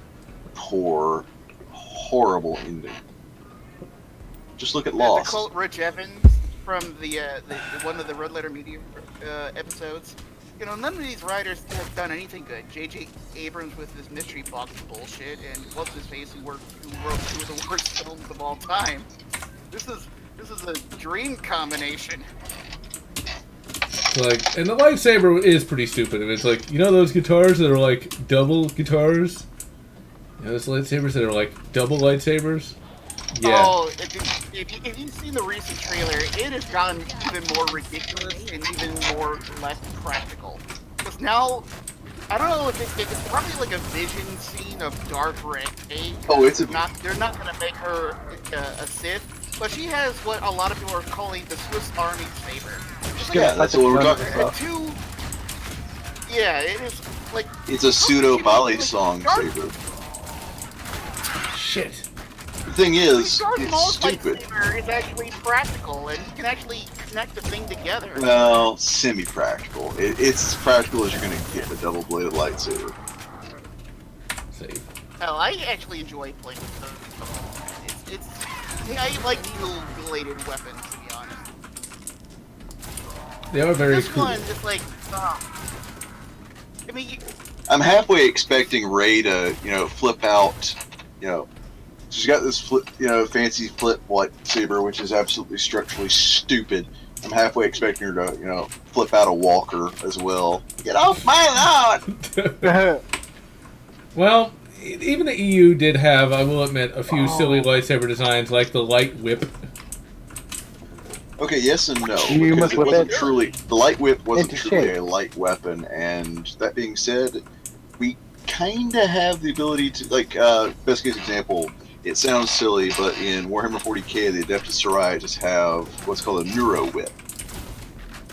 B: poor, horrible ending. Just look at
D: To
B: Lost.
D: quote Rich Evans from the one of the Red Letter Media episodes, none of these writers have done anything good. J.J. Abrams with his mystery box bullshit, and what's his face who wrote two of the worst films of all time. This is a dream combination.
A: Like, and the lightsaber is pretty stupid. It's like, you know those guitars that are like double guitars? You know those lightsabers that are like double lightsabers? Yeah.
D: Oh, if you've seen the recent trailer, it has gotten even more ridiculous and even more less practical. Because now, I don't know if it's probably like a vision scene of Darth Rey.
B: Oh, it's a-
D: They're not gonna make her a Sith, but she has what a lot of people are calling the Swiss Army saber. It's like
B: Yeah, that's what we're talking
D: a
B: about.
D: two. Yeah, it is like.
B: It's a pseudo ballet
D: like
B: song
D: Darth-
B: saber.
A: Shit.
B: The thing is,
D: Darth
B: it's
D: Maul's
B: stupid.
D: lightsaber is actually practical, and you can actually connect the thing together.
B: Well, semi-practical. It's as practical as you're going to get with a double-bladed lightsaber.
A: So
D: Oh, I actually enjoy playing with them. I like the little belated weapons, to be honest.
A: They are very
D: This
A: cool.
D: one, just like, I mean,
B: I'm halfway expecting Ray to, flip out, she's got this flip, fancy flip lightsaber, which is absolutely structurally stupid. I'm halfway expecting her to, flip out a walker as well. Get off my lawn!
A: Well, even the EU did have, I will admit, a few silly lightsaber designs, like the light whip.
B: Okay, yes and no.
E: You
B: because
E: must
B: it
E: whip
B: wasn't
E: it
B: truly the light whip wasn't
E: into
B: truly
E: shape.
B: a light weapon, and that being said, we kinda have the ability to best case example, it sounds silly, but in Warhammer 40k the Adeptus Soraya just have what's called a neuro whip.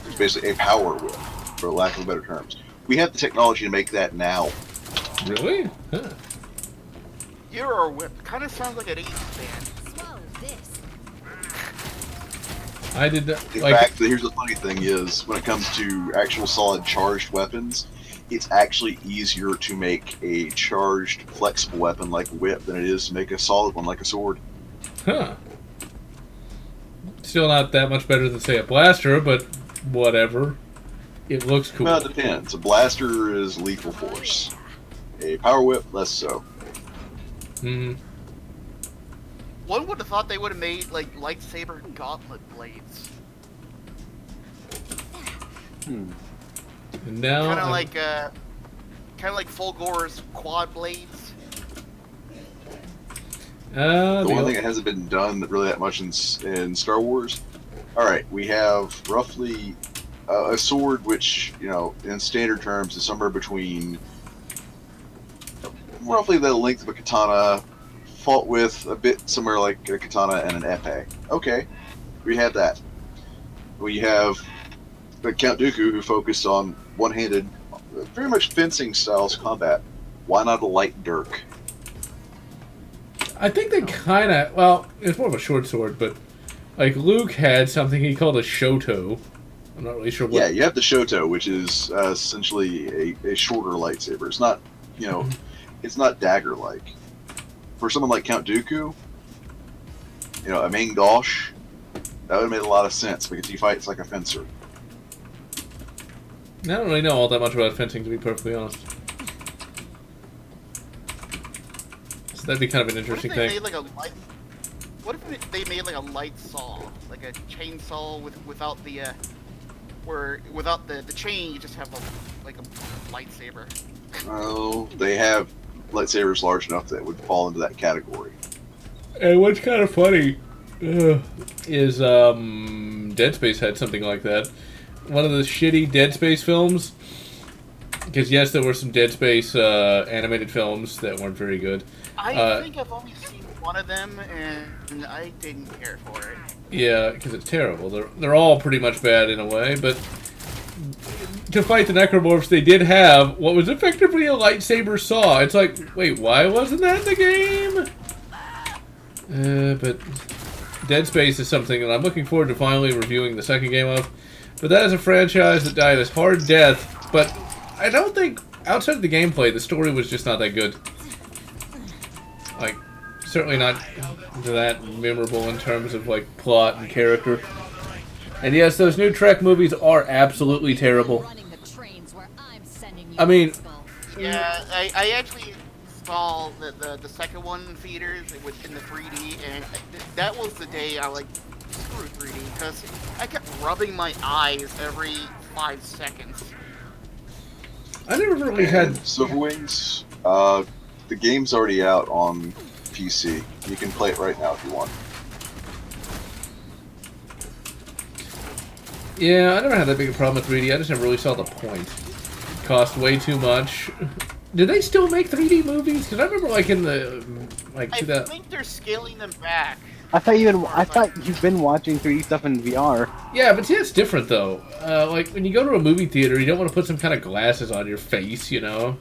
B: It's basically a power whip, for lack of better terms. We have the technology to make that now.
A: Really? Huh.
D: Euro Whip kind of sounds like an 80s band.
C: Swallow this.
A: I did not,
B: In
A: like,
B: fact, here's the funny thing is, when it comes to actual solid charged weapons, it's actually easier to make a charged flexible weapon like a whip than it is to make a solid one like a sword.
A: huh. Still not that much better than, say, a blaster, but whatever. It looks cool.
B: Well, it depends. A blaster is lethal force. A power whip, less so.
A: Mhm.
D: One would have thought they would have made like lightsaber gauntlet blades,
A: And now,
D: kind of
A: I'm-
D: like Fulgor's quad blades.
B: The one thing that hasn't been done really that much in Star Wars. All right, we have roughly a sword, which in standard terms is somewhere between roughly the length of a katana, fought with a bit somewhere like a katana and an epee. Okay, we have that. We have Count Dooku, who focused on one-handed, very much fencing styles combat. Why not a light dirk?
A: I think they kind of, well, it's more of a short sword, but like Luke had something he called a shoto. I'm not really sure what.
B: Yeah, you have the Shoto, which is essentially a shorter lightsaber. It's not, it's not dagger-like. For someone like Count Dooku, a main Gauche, that would have made a lot of sense because he fights like a fencer.
A: I don't really know all that much about fencing, to be perfectly honest. So that'd be kind of an
D: What if
A: interesting
D: they
A: thing.
D: made like a light? What if they made like a light saw, like a chainsaw without the without the chain? You just have like a lightsaber.
B: Oh, they have lightsabers large enough that would fall into that category.
A: And what's kind of funny is Dead Space had something like that. One of the shitty Dead Space films. Because yes, there were some Dead Space animated films that weren't very good.
D: I think I've only seen one of them, and I didn't care for it.
A: Yeah, because it's terrible. They're all pretty much bad in a way, but to fight the necromorphs, they did have what was effectively a lightsaber saw. It's like, wait, why wasn't that in the game? But Dead Space is something that I'm looking forward to finally reviewing the second game of. But that is a franchise that died a hard death, but I don't think, outside of the gameplay, the story was just not that good. Like, certainly not that memorable in terms of, like, plot and character. And yes, those new Trek movies are absolutely terrible.
C: Running the trains where I'm sending you
A: I mean-
C: people.
D: Yeah, I actually saw the second one in theaters. It was in the 3D, and that was the day I like screw 3D because I kept rubbing my eyes every 5 seconds.
A: I never really had...
B: And Silverwings, the game's already out on PC. You can play it right now if you want.
A: Yeah, I never had that big a problem with 3D. I just never really saw the point. It cost way too much. Do they still make 3D movies? Because I remember, like, in the... like,
D: I
A: 2000...
D: think they're scaling them back.
E: I thought you've been watching 3D stuff in VR.
A: Yeah, but see, it's different, though. Like, when you go to a movie theater, you don't want to put some kind of glasses on your face, you know?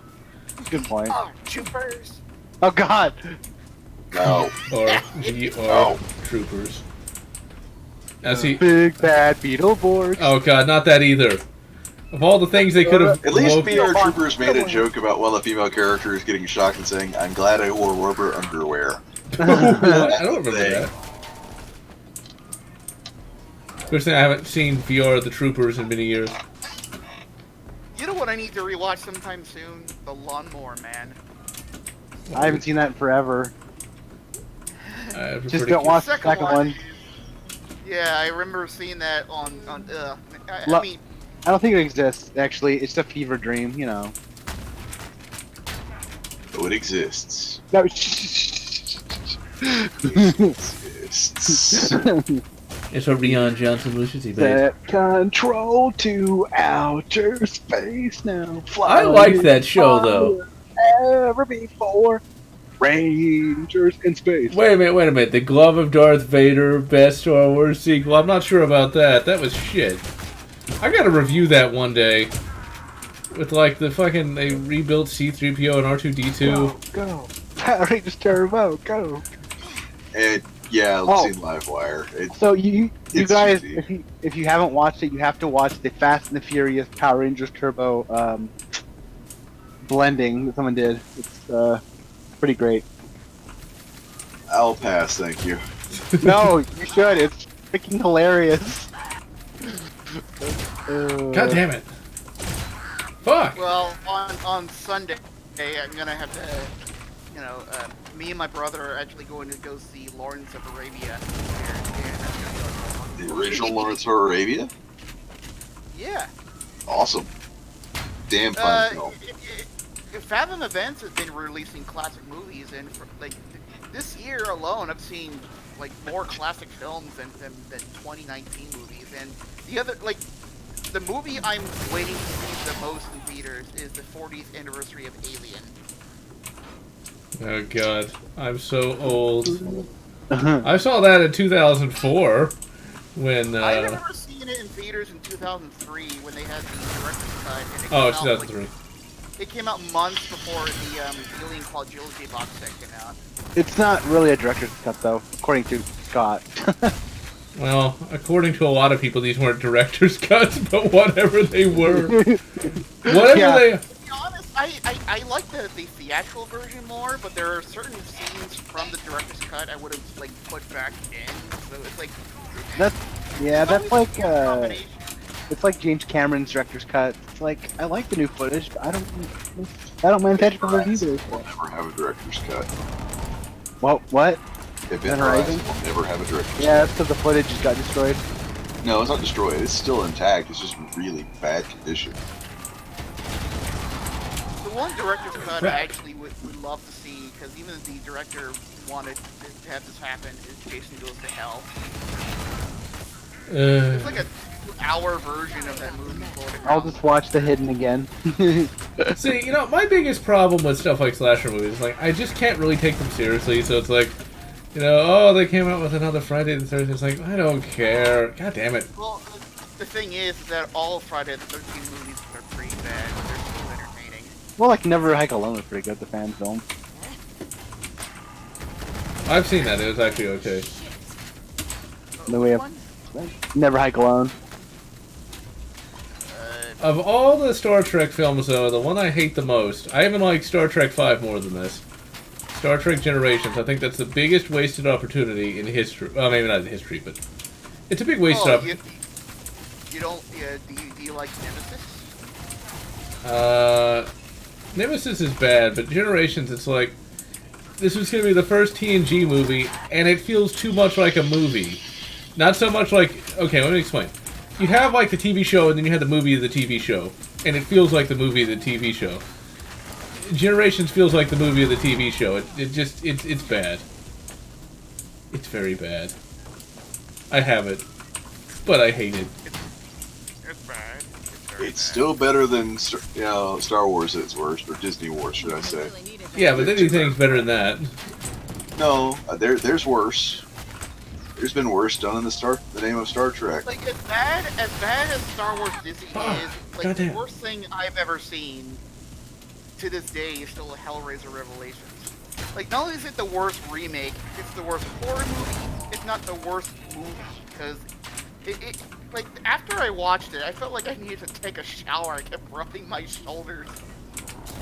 E: Good point.
D: Oh, troopers!
E: Oh God.
B: No.
A: Or
B: Oh.
A: troopers. Now, see...
E: Big bad Beetleborgs.
A: Oh, God, not that either. Of all the things they could have...
B: At least VR Troopers made a joke about one of the female characters getting shocked and saying, "I'm glad I wore rubber underwear."
A: I don't remember that. First thing, I haven't seen VR The Troopers in many years.
D: You know what I need to rewatch sometime soon? The Lawnmower Man.
E: I haven't seen that in forever.
A: Just
E: Just don't watch the second one.
D: Yeah, I remember seeing that on I mean,
E: I don't think it exists, actually. It's a fever dream, you know.
B: Oh, it exists.
E: No,
B: It exists.
A: It's a Rian Johnson Lucius base.
E: Set control to outer space now.
A: I liked that show, though.
E: Ever before. Rangers in space.
A: Wait a minute. The Glove of Darth Vader, best Star Wars sequel. I'm not sure about that. That was shit. I gotta review that one day. With like the fucking, they rebuilt C-3PO and R2-D2.
E: Go. Power Rangers Turbo, go.
B: Yeah,
E: Oh.
B: seen Livewire.
E: So you
B: It's
E: guys,
B: cheesy.
E: if you haven't watched it, you have to watch the Fast and the Furious Power Rangers Turbo blending that someone did. It's pretty great.
B: I'll pass, thank you.
E: No, you should. It's freaking hilarious.
A: God damn it. Fuck.
D: well, on Sunday, I'm gonna have to, you know, me and my brother are actually going to go see Lawrence of Arabia.
B: The original Lawrence of Arabia?
D: Yeah.
B: Awesome. Damn fun film.
D: Fathom Events has been releasing classic movies, and like this year alone, I've seen like more classic films than 2019 movies. And the other, like, the movie I'm waiting to see the most in theaters is the 40th anniversary of Alien.
A: Oh god, I'm so old. I saw that in 2004 when.
D: I remember seeing it in theaters in 2003 when they had the director's cut. And it
A: Oh,
D: came out,
A: 2003.
D: it came out months before the Alien Quadrilogy box set came out.
E: It's not really a director's cut, though, according to Scott.
A: Well, according to a lot of people, these weren't director's cuts, but whatever they were. Whatever
E: Yeah.
A: they.
D: To be honest, I like the theatrical version more, but there are certain scenes from the director's cut I would have like put back in. So it's like
E: That's
D: always
E: like
D: a combination.
E: it's like James Cameron's director's cut. It's like I like the new footage, but I don't mind theatrical version either.
B: We'll never have a director's cut.
E: What?
B: Event
E: Horizon?
B: Horizon will never have a director's
E: Yeah, that's because the footage just got destroyed.
B: cut. No, it's not destroyed. It's still intact. It's just in really bad condition.
D: The one director's cut I actually would love to see, because even the director wanted to have this happen, is Jason Goes to Hell. It's like a 2-hour version of that movie floating
E: I'll
D: around.
E: just watch The Hidden again.
A: See, you know, my biggest problem with stuff like slasher movies is like I just can't really take them seriously. So it's like, you know, oh, they came out with another Friday the 13th. It's like I don't care. God damn it.
D: Well, the thing is that all of Friday the 13th movies are pretty bad, but they're still entertaining.
E: Well, like Never Hike Alone was pretty good, the fan film.
A: I've seen that. It was actually okay.
E: No way of Never Hike Alone.
A: Of all the Star Trek films, though, the one I hate the most, I even like Star Trek V more than this. Star Trek Generations. I think that's the biggest wasted opportunity in history. Well, maybe not in history, but it's a big wasted opportunity.
D: You don't, do you like Nemesis?
A: Nemesis is bad, but Generations, it's like, this was going to be the first TNG movie, and it feels too much like a movie. Not so much like, okay, let me explain. You have like the TV show, and then you have the movie of the TV show, and it feels like the movie of the TV show. Generations feels like the movie of the TV show. It's bad. It's very bad. I have it, but I hate it.
D: It's bad.
B: It's still better than Star Wars at its worst, or Disney Wars, should I say?
A: Yeah, but anything's better than that.
B: No, there's worse. There's been worse done in the name of Star Trek.
D: Like as bad as Star Wars Disney is, like
A: goddamn.
D: the worst thing I've ever seen to this day is still Hellraiser Revelations. Like not only is it the worst remake, it's the worst horror movie. It's not the worst movie because Like, after I watched it, I felt like I needed to take a shower. I kept rubbing my shoulders.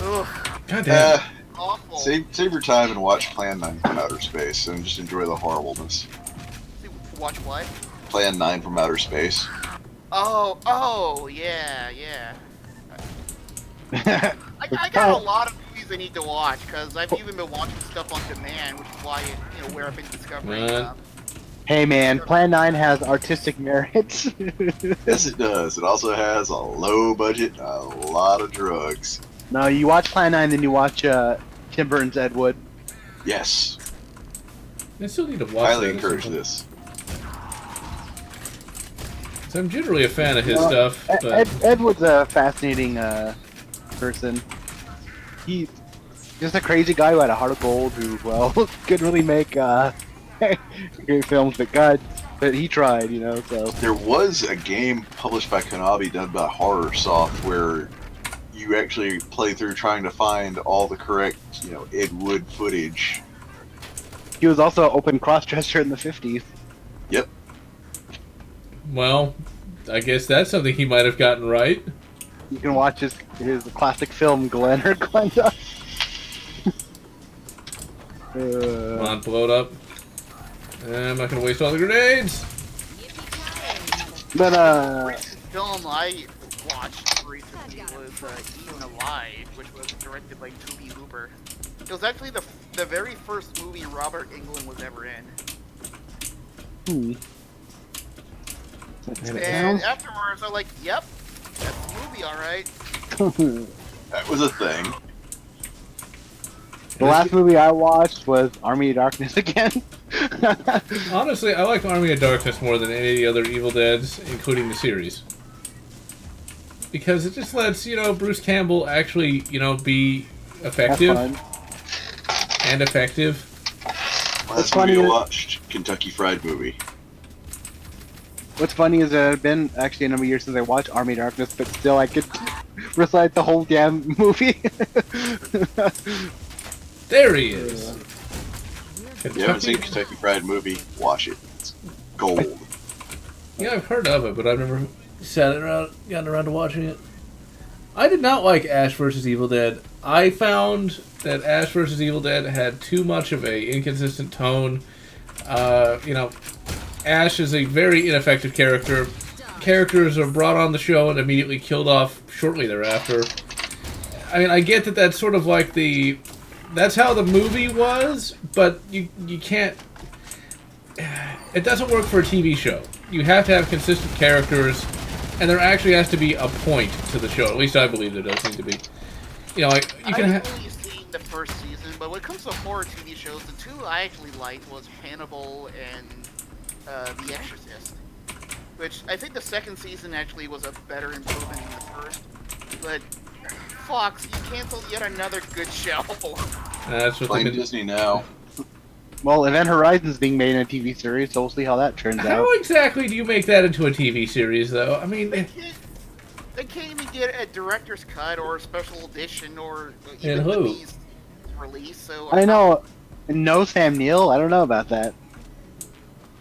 D: Ugh,
A: God damn.
D: awful.
B: Save your time and watch Plan 9 from Outer Space and just enjoy the horribleness.
D: Watch what?
B: Plan 9 from Outer Space.
D: Oh, yeah. I got a lot of movies I need to watch, because I've even been watching stuff on demand, which is why, where I've been discovering stuff.
E: Hey man, Plan 9 has artistic merits.
B: Yes, it does. It also has a low budget, a lot of drugs.
E: No, you watch Plan 9, then you watch Tim Burton's Ed Wood.
B: Yes.
A: I still need to watch
B: Highly
A: that.
B: encourage this.
A: So I'm generally a fan of his stuff, but
E: Ed Wood's a fascinating person. He's just a crazy guy who had a heart of gold who, well, couldn't really make great films, but he tried, so.
B: There was a game published by Konami done by Horrorsoft where you actually play through trying to find all the correct, Ed Wood footage.
E: He was also an open cross-dresser in the 50s.
B: Yep.
A: well, I guess that's something he might have gotten right.
E: You can watch his classic film, Glenn or Glenda.
A: Come on, blow it up. I'm not gonna waste all the grenades.
E: But
D: Recent film I watched recently was Even Alive, which was directed by Toby Hooper. It was actually the very first movie Robert Englund was ever in. And afterwards, I'm like, yep, that's the movie, alright.
B: That was a thing.
E: The last movie I watched was Army of Darkness again.
A: Honestly, I like Army of Darkness more than any of the other Evil Deads, including the series. Because it just lets, Bruce Campbell actually, be effective. And effective.
B: Last movie I watched, Kentucky Fried Movie.
E: What's funny is that it's been actually a number of years since I watched Army of Darkness, but still I could recite the whole damn movie.
A: There he is.
B: If you haven't seen Kentucky Fried Movie, watch it. It's gold.
A: Yeah, I've heard of it, but I've never gotten around to watching it. I did not like Ash vs. Evil Dead. I found that Ash vs. Evil Dead had too much of a inconsistent tone. Ash is a very ineffective character. Characters are brought on the show and immediately killed off shortly thereafter. I mean, I get that that's sort of like that's how the movie was, but you can't... It doesn't work for a TV show. You have to have consistent characters, and there actually has to be a point to the show. At least I believe there does need to be. You can
D: I've only seen the first season, but when it comes to horror TV shows, the two I actually liked was Hannibal and The Exorcist. Which, I think the second season actually was a better improvement than the first. But, Fox, you canceled yet another good show.
A: That's what
B: Blame Disney now.
E: Well, Event Horizon's being made in a TV series, so we'll see how that turns out.
A: How exactly do you make that into a TV series, though? I mean...
D: They can't even get a director's cut or a special edition or even
A: And who?
D: the release, so...
E: I know. No Sam Neill? I don't know about that.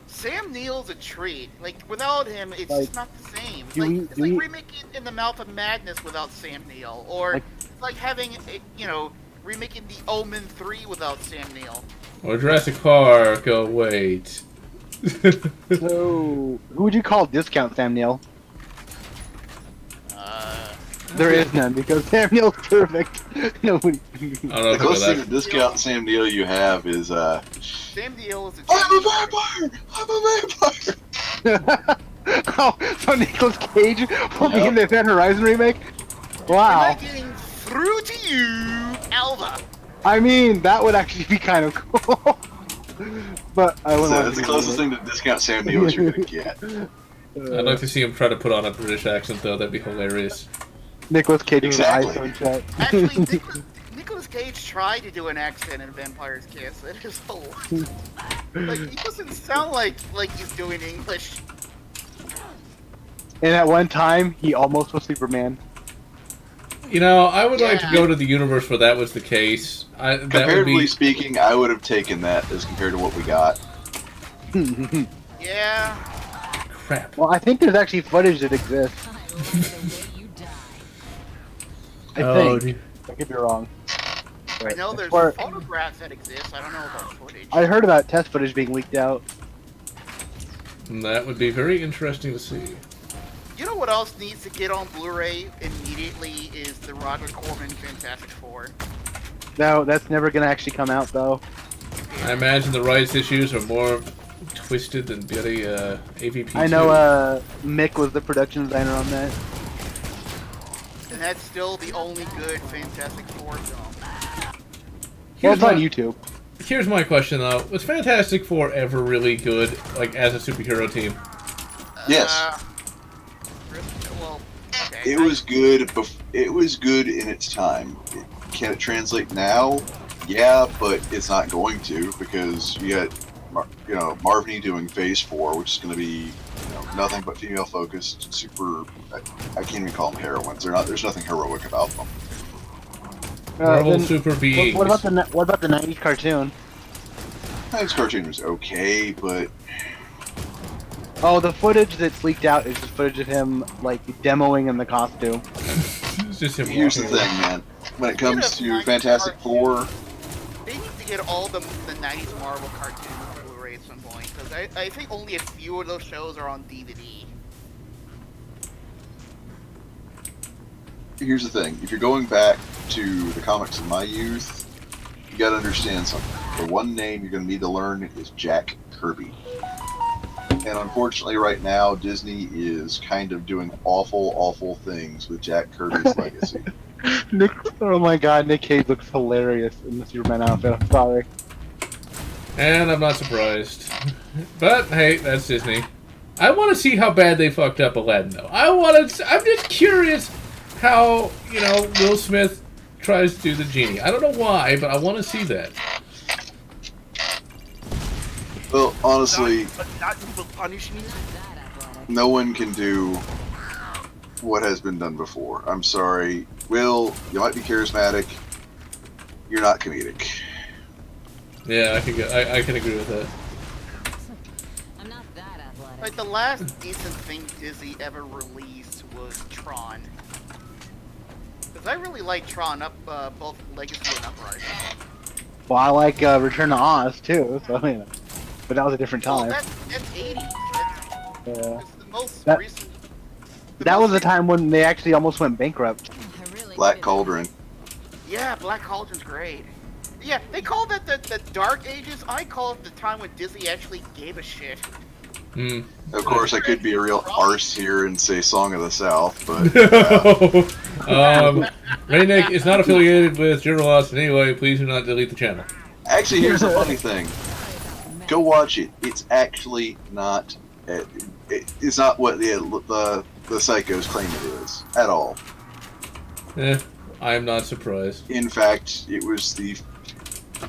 D: Sam Neill's a treat. Like, without him, it's just not the same. It's like remaking In the Mouth of Madness without Sam Neill. Or it's like having, remaking The Omen 3 without Sam Neill.
A: Or Jurassic Park, oh wait.
E: So, who would you call Discount Sam Neill? There is none, because Sam Neill's perfect. Nobody...
B: The closest thing to Discount Sam Neill you have is,
D: Sam Neill is a
B: I'm a vampire! I'm a vampire!
E: Oh, so Nicolas Cage will be in the Event Horizon remake? Wow.
D: Am I getting through to you, Alva?
E: I mean, that would actually be kind of cool. But I wouldn't want
B: That's
E: to
B: the closest thing to Discount Sam Neill you're gonna get.
A: I'd like to see him try to put on a British accent, though. That'd be hilarious.
E: Nicolas Cage with
B: Exactly.
E: an iPhone chat.
D: Actually, Nicolas Cage tried to do an accent in Vampire's Kiss. It is hilarious. Like, he doesn't sound like he's doing English.
E: And at one time, he almost was Superman.
A: I would like to go to the universe where that was the case.
B: Comparatively speaking, I would have taken that as compared to what we got.
D: Yeah.
A: crap.
E: Well, I think there's actually footage that exists.
C: I love the way you die.
E: I
A: Oh,
E: think. I could be wrong.
D: I know
E: It's
D: there's
E: where-
D: photographs that exist. I don't know about footage.
E: I heard about test footage being leaked out.
A: That would be very interesting to see.
D: You know what else needs to get on Blu-ray immediately is the Roger Corman Fantastic Four.
E: No, that's never gonna actually come out though.
A: I imagine the rights issues are more twisted than bloody AVP2.
E: I know Mick was the production designer on that.
D: And that's still the only good Fantastic Four film.
E: Well, it's on
A: my-
E: YouTube.
A: Here's my question though: was Fantastic Four ever really good, like as a superhero team?
B: Yes.
D: Well, okay.
B: It was good. It was good in its time. Can it translate now? Yeah, but it's not going to because you got, Marvin doing Phase 4, which is going to be, nothing but female focused. Super. I can't even call them heroines. They're not. There's nothing heroic about them.
A: Marvel
E: Then
A: super beings.
E: what about the '90s cartoon?
B: This cartoon was okay, but
E: Oh, the footage that's leaked out is just footage of him like demoing in the costume.
A: It's just him
B: here's the
A: walking
B: thing,
A: around.
B: man. When it comes to Fantastic Four,
D: They need to get all the 90s Marvel cartoons on Blu-ray at some point, because I think only a few of those shows are on DVD.
B: here's the thing. If you're going back to the comics of my youth, you got to understand something. The one name you're going to need to learn is Jack Kirby. And unfortunately, right now, Disney is kind of doing awful, awful things with Jack Kirby's legacy.
E: Nick, oh my God, Nick Cage looks hilarious in the Superman outfit. I'm sorry.
A: And I'm not surprised. But hey, that's Disney. I want to see how bad they fucked up Aladdin, though. I'm just curious how, Will Smith tries to do the genie. I don't know why, but I want to see that.
B: Well, honestly,
D: But not will punish me.
C: Not that athletic.
B: no one can do what has been done before. I'm sorry. Will, you might be charismatic. You're not comedic.
A: Yeah, I can agree with that.
C: I'm not that athletic.
D: Like the last decent thing Disney ever released was Tron. Because I really like Tron, both Legacy and Uprising.
E: Well, I like Return to Oz too, so but that was a different
D: Well,
E: time.
D: that's 80s.
E: Yeah.
D: It's the most
E: That-
D: recent.
E: That was the time when they actually almost went bankrupt.
C: I really
B: Black
C: needed
B: Cauldron.
D: Yeah, Black Cauldron's great. Yeah, they call that the Dark Ages. I call it the time when Disney actually gave a shit.
A: Hmm.
B: Of course, I could be a real arse here and say Song of the South, but
A: Raynick is not affiliated with General Lotz in any way. Please do not delete the channel.
B: actually, here's the funny thing.
C: that.
B: Go watch it. It's actually not. It's not what the psychos claim it is at all.
A: I am not surprised.
B: In fact, it was the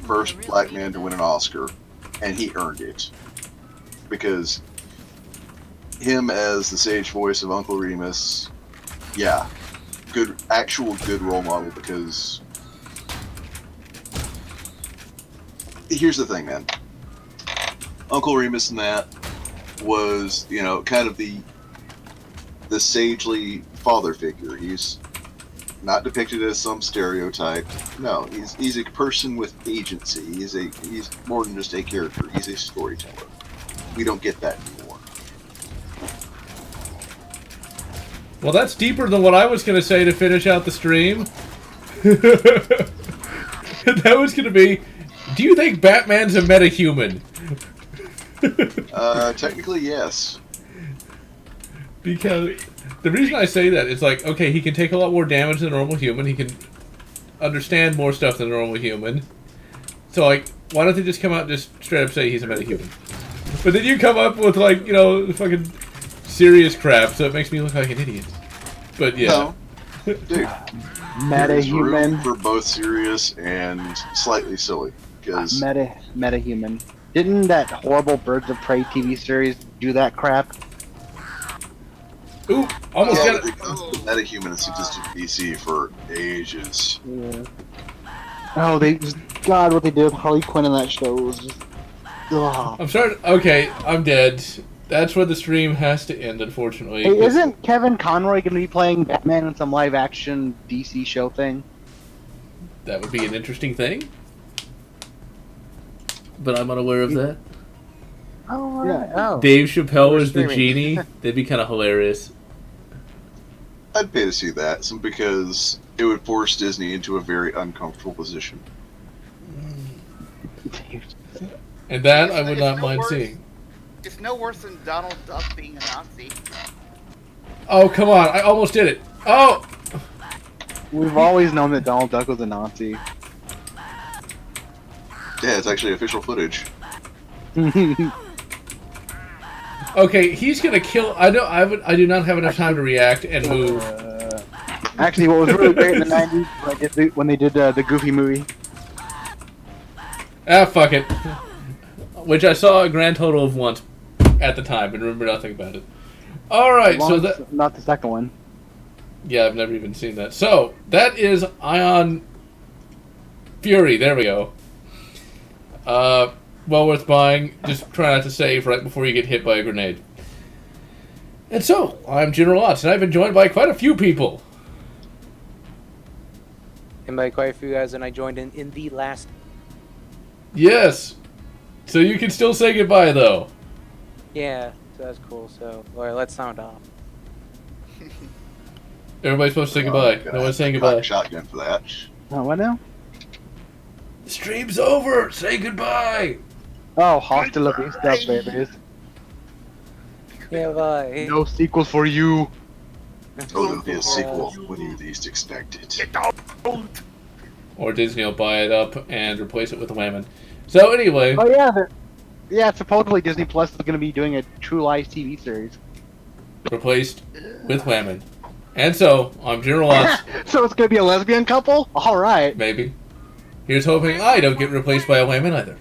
B: first black man to win an Oscar, and he earned it because him as the sage voice of Uncle Remus, yeah, actual good role model. Because here's the thing, man. Uncle Remus in that was, kind of the sagely father figure. He's not depicted as some stereotype. No, he's a person with agency. He's more than just a character. He's a storyteller. We don't get that anymore.
A: Well, that's deeper than what I was going to say to finish out the stream. That was going to be, do you think Batman's a metahuman?
B: Technically, yes.
A: Because the reason I say that is like, okay, he can take a lot more damage than a normal human. He can understand more stuff than a normal human. So, like, why don't they just come out and just straight up say he's a metahuman? But then you come up with, like, fucking serious crap, so it makes me look like an idiot. But, yeah.
B: No, dude. There's room
E: Metahuman.
B: for both serious and slightly silly. Because
E: Metahuman. Didn't that horrible Birds of Prey TV series do that crap?
A: Ooh, almost got it.
B: metahuman has existed in DC for ages.
E: Yeah. Oh, what they did with Harley Quinn in that show was just. Ugh.
A: I'm sorry. Okay, I'm dead. that's where the stream has to end, unfortunately.
E: Hey, isn't Kevin Conroy going to be playing Batman in some live-action DC show thing?
A: That would be an interesting thing. But I'm unaware of that.
F: Oh,
E: Yeah.
F: oh.
A: Dave Chappelle was the
F: streaming.
A: genie. That'd be kind of hilarious.
B: I'd pay to see that, because it would force Disney into a very uncomfortable position.
A: And that I would
D: It's
A: not
D: no
A: mind
D: worse.
A: seeing.
D: It's no worse than Donald Duck being a Nazi.
A: Oh, come on. I almost did it. Oh!
E: We've always known that Donald Duck was a Nazi.
B: Yeah, it's actually official footage.
A: Okay, he's gonna kill. I do not have enough time to react and move.
E: Actually, what was really great in the 90s when they did the Goofy movie.
A: Ah, fuck it. Which I saw a grand total of once at the time and remember nothing about it. Alright, so that.
E: Not the second one.
A: Yeah, I've never even seen that. So, that is Ion Fury. There we go. Well worth buying. Just try not to save right before you get hit by a grenade. And so, I'm General Lotz, and I've been joined by quite a few people.
F: And by quite a few guys, and I joined in the last.
A: Yes. So you can still say goodbye, though.
F: Yeah, so that's cool. So, alright, let's sound off.
A: Everybody's supposed to say goodbye. No one's saying goodbye.
B: Shotgun for that.
E: Oh, what now?
A: The stream's over. Say goodbye.
E: Oh, hasta la vista, babies.
F: Yeah, bye.
E: No sequels for you.
B: Oh, there'll be a sequel when you least expect it.
A: Or Disney will buy it up and replace it with a Whammon. So anyway,
E: Oh yeah, supposedly Disney Plus is going to be doing a True Lies TV series.
A: replaced with Whammon. And so, I'm General Lotz,
E: So it's going to be a lesbian couple? All right.
A: maybe. Here's hoping I don't get replaced by a Whammon either.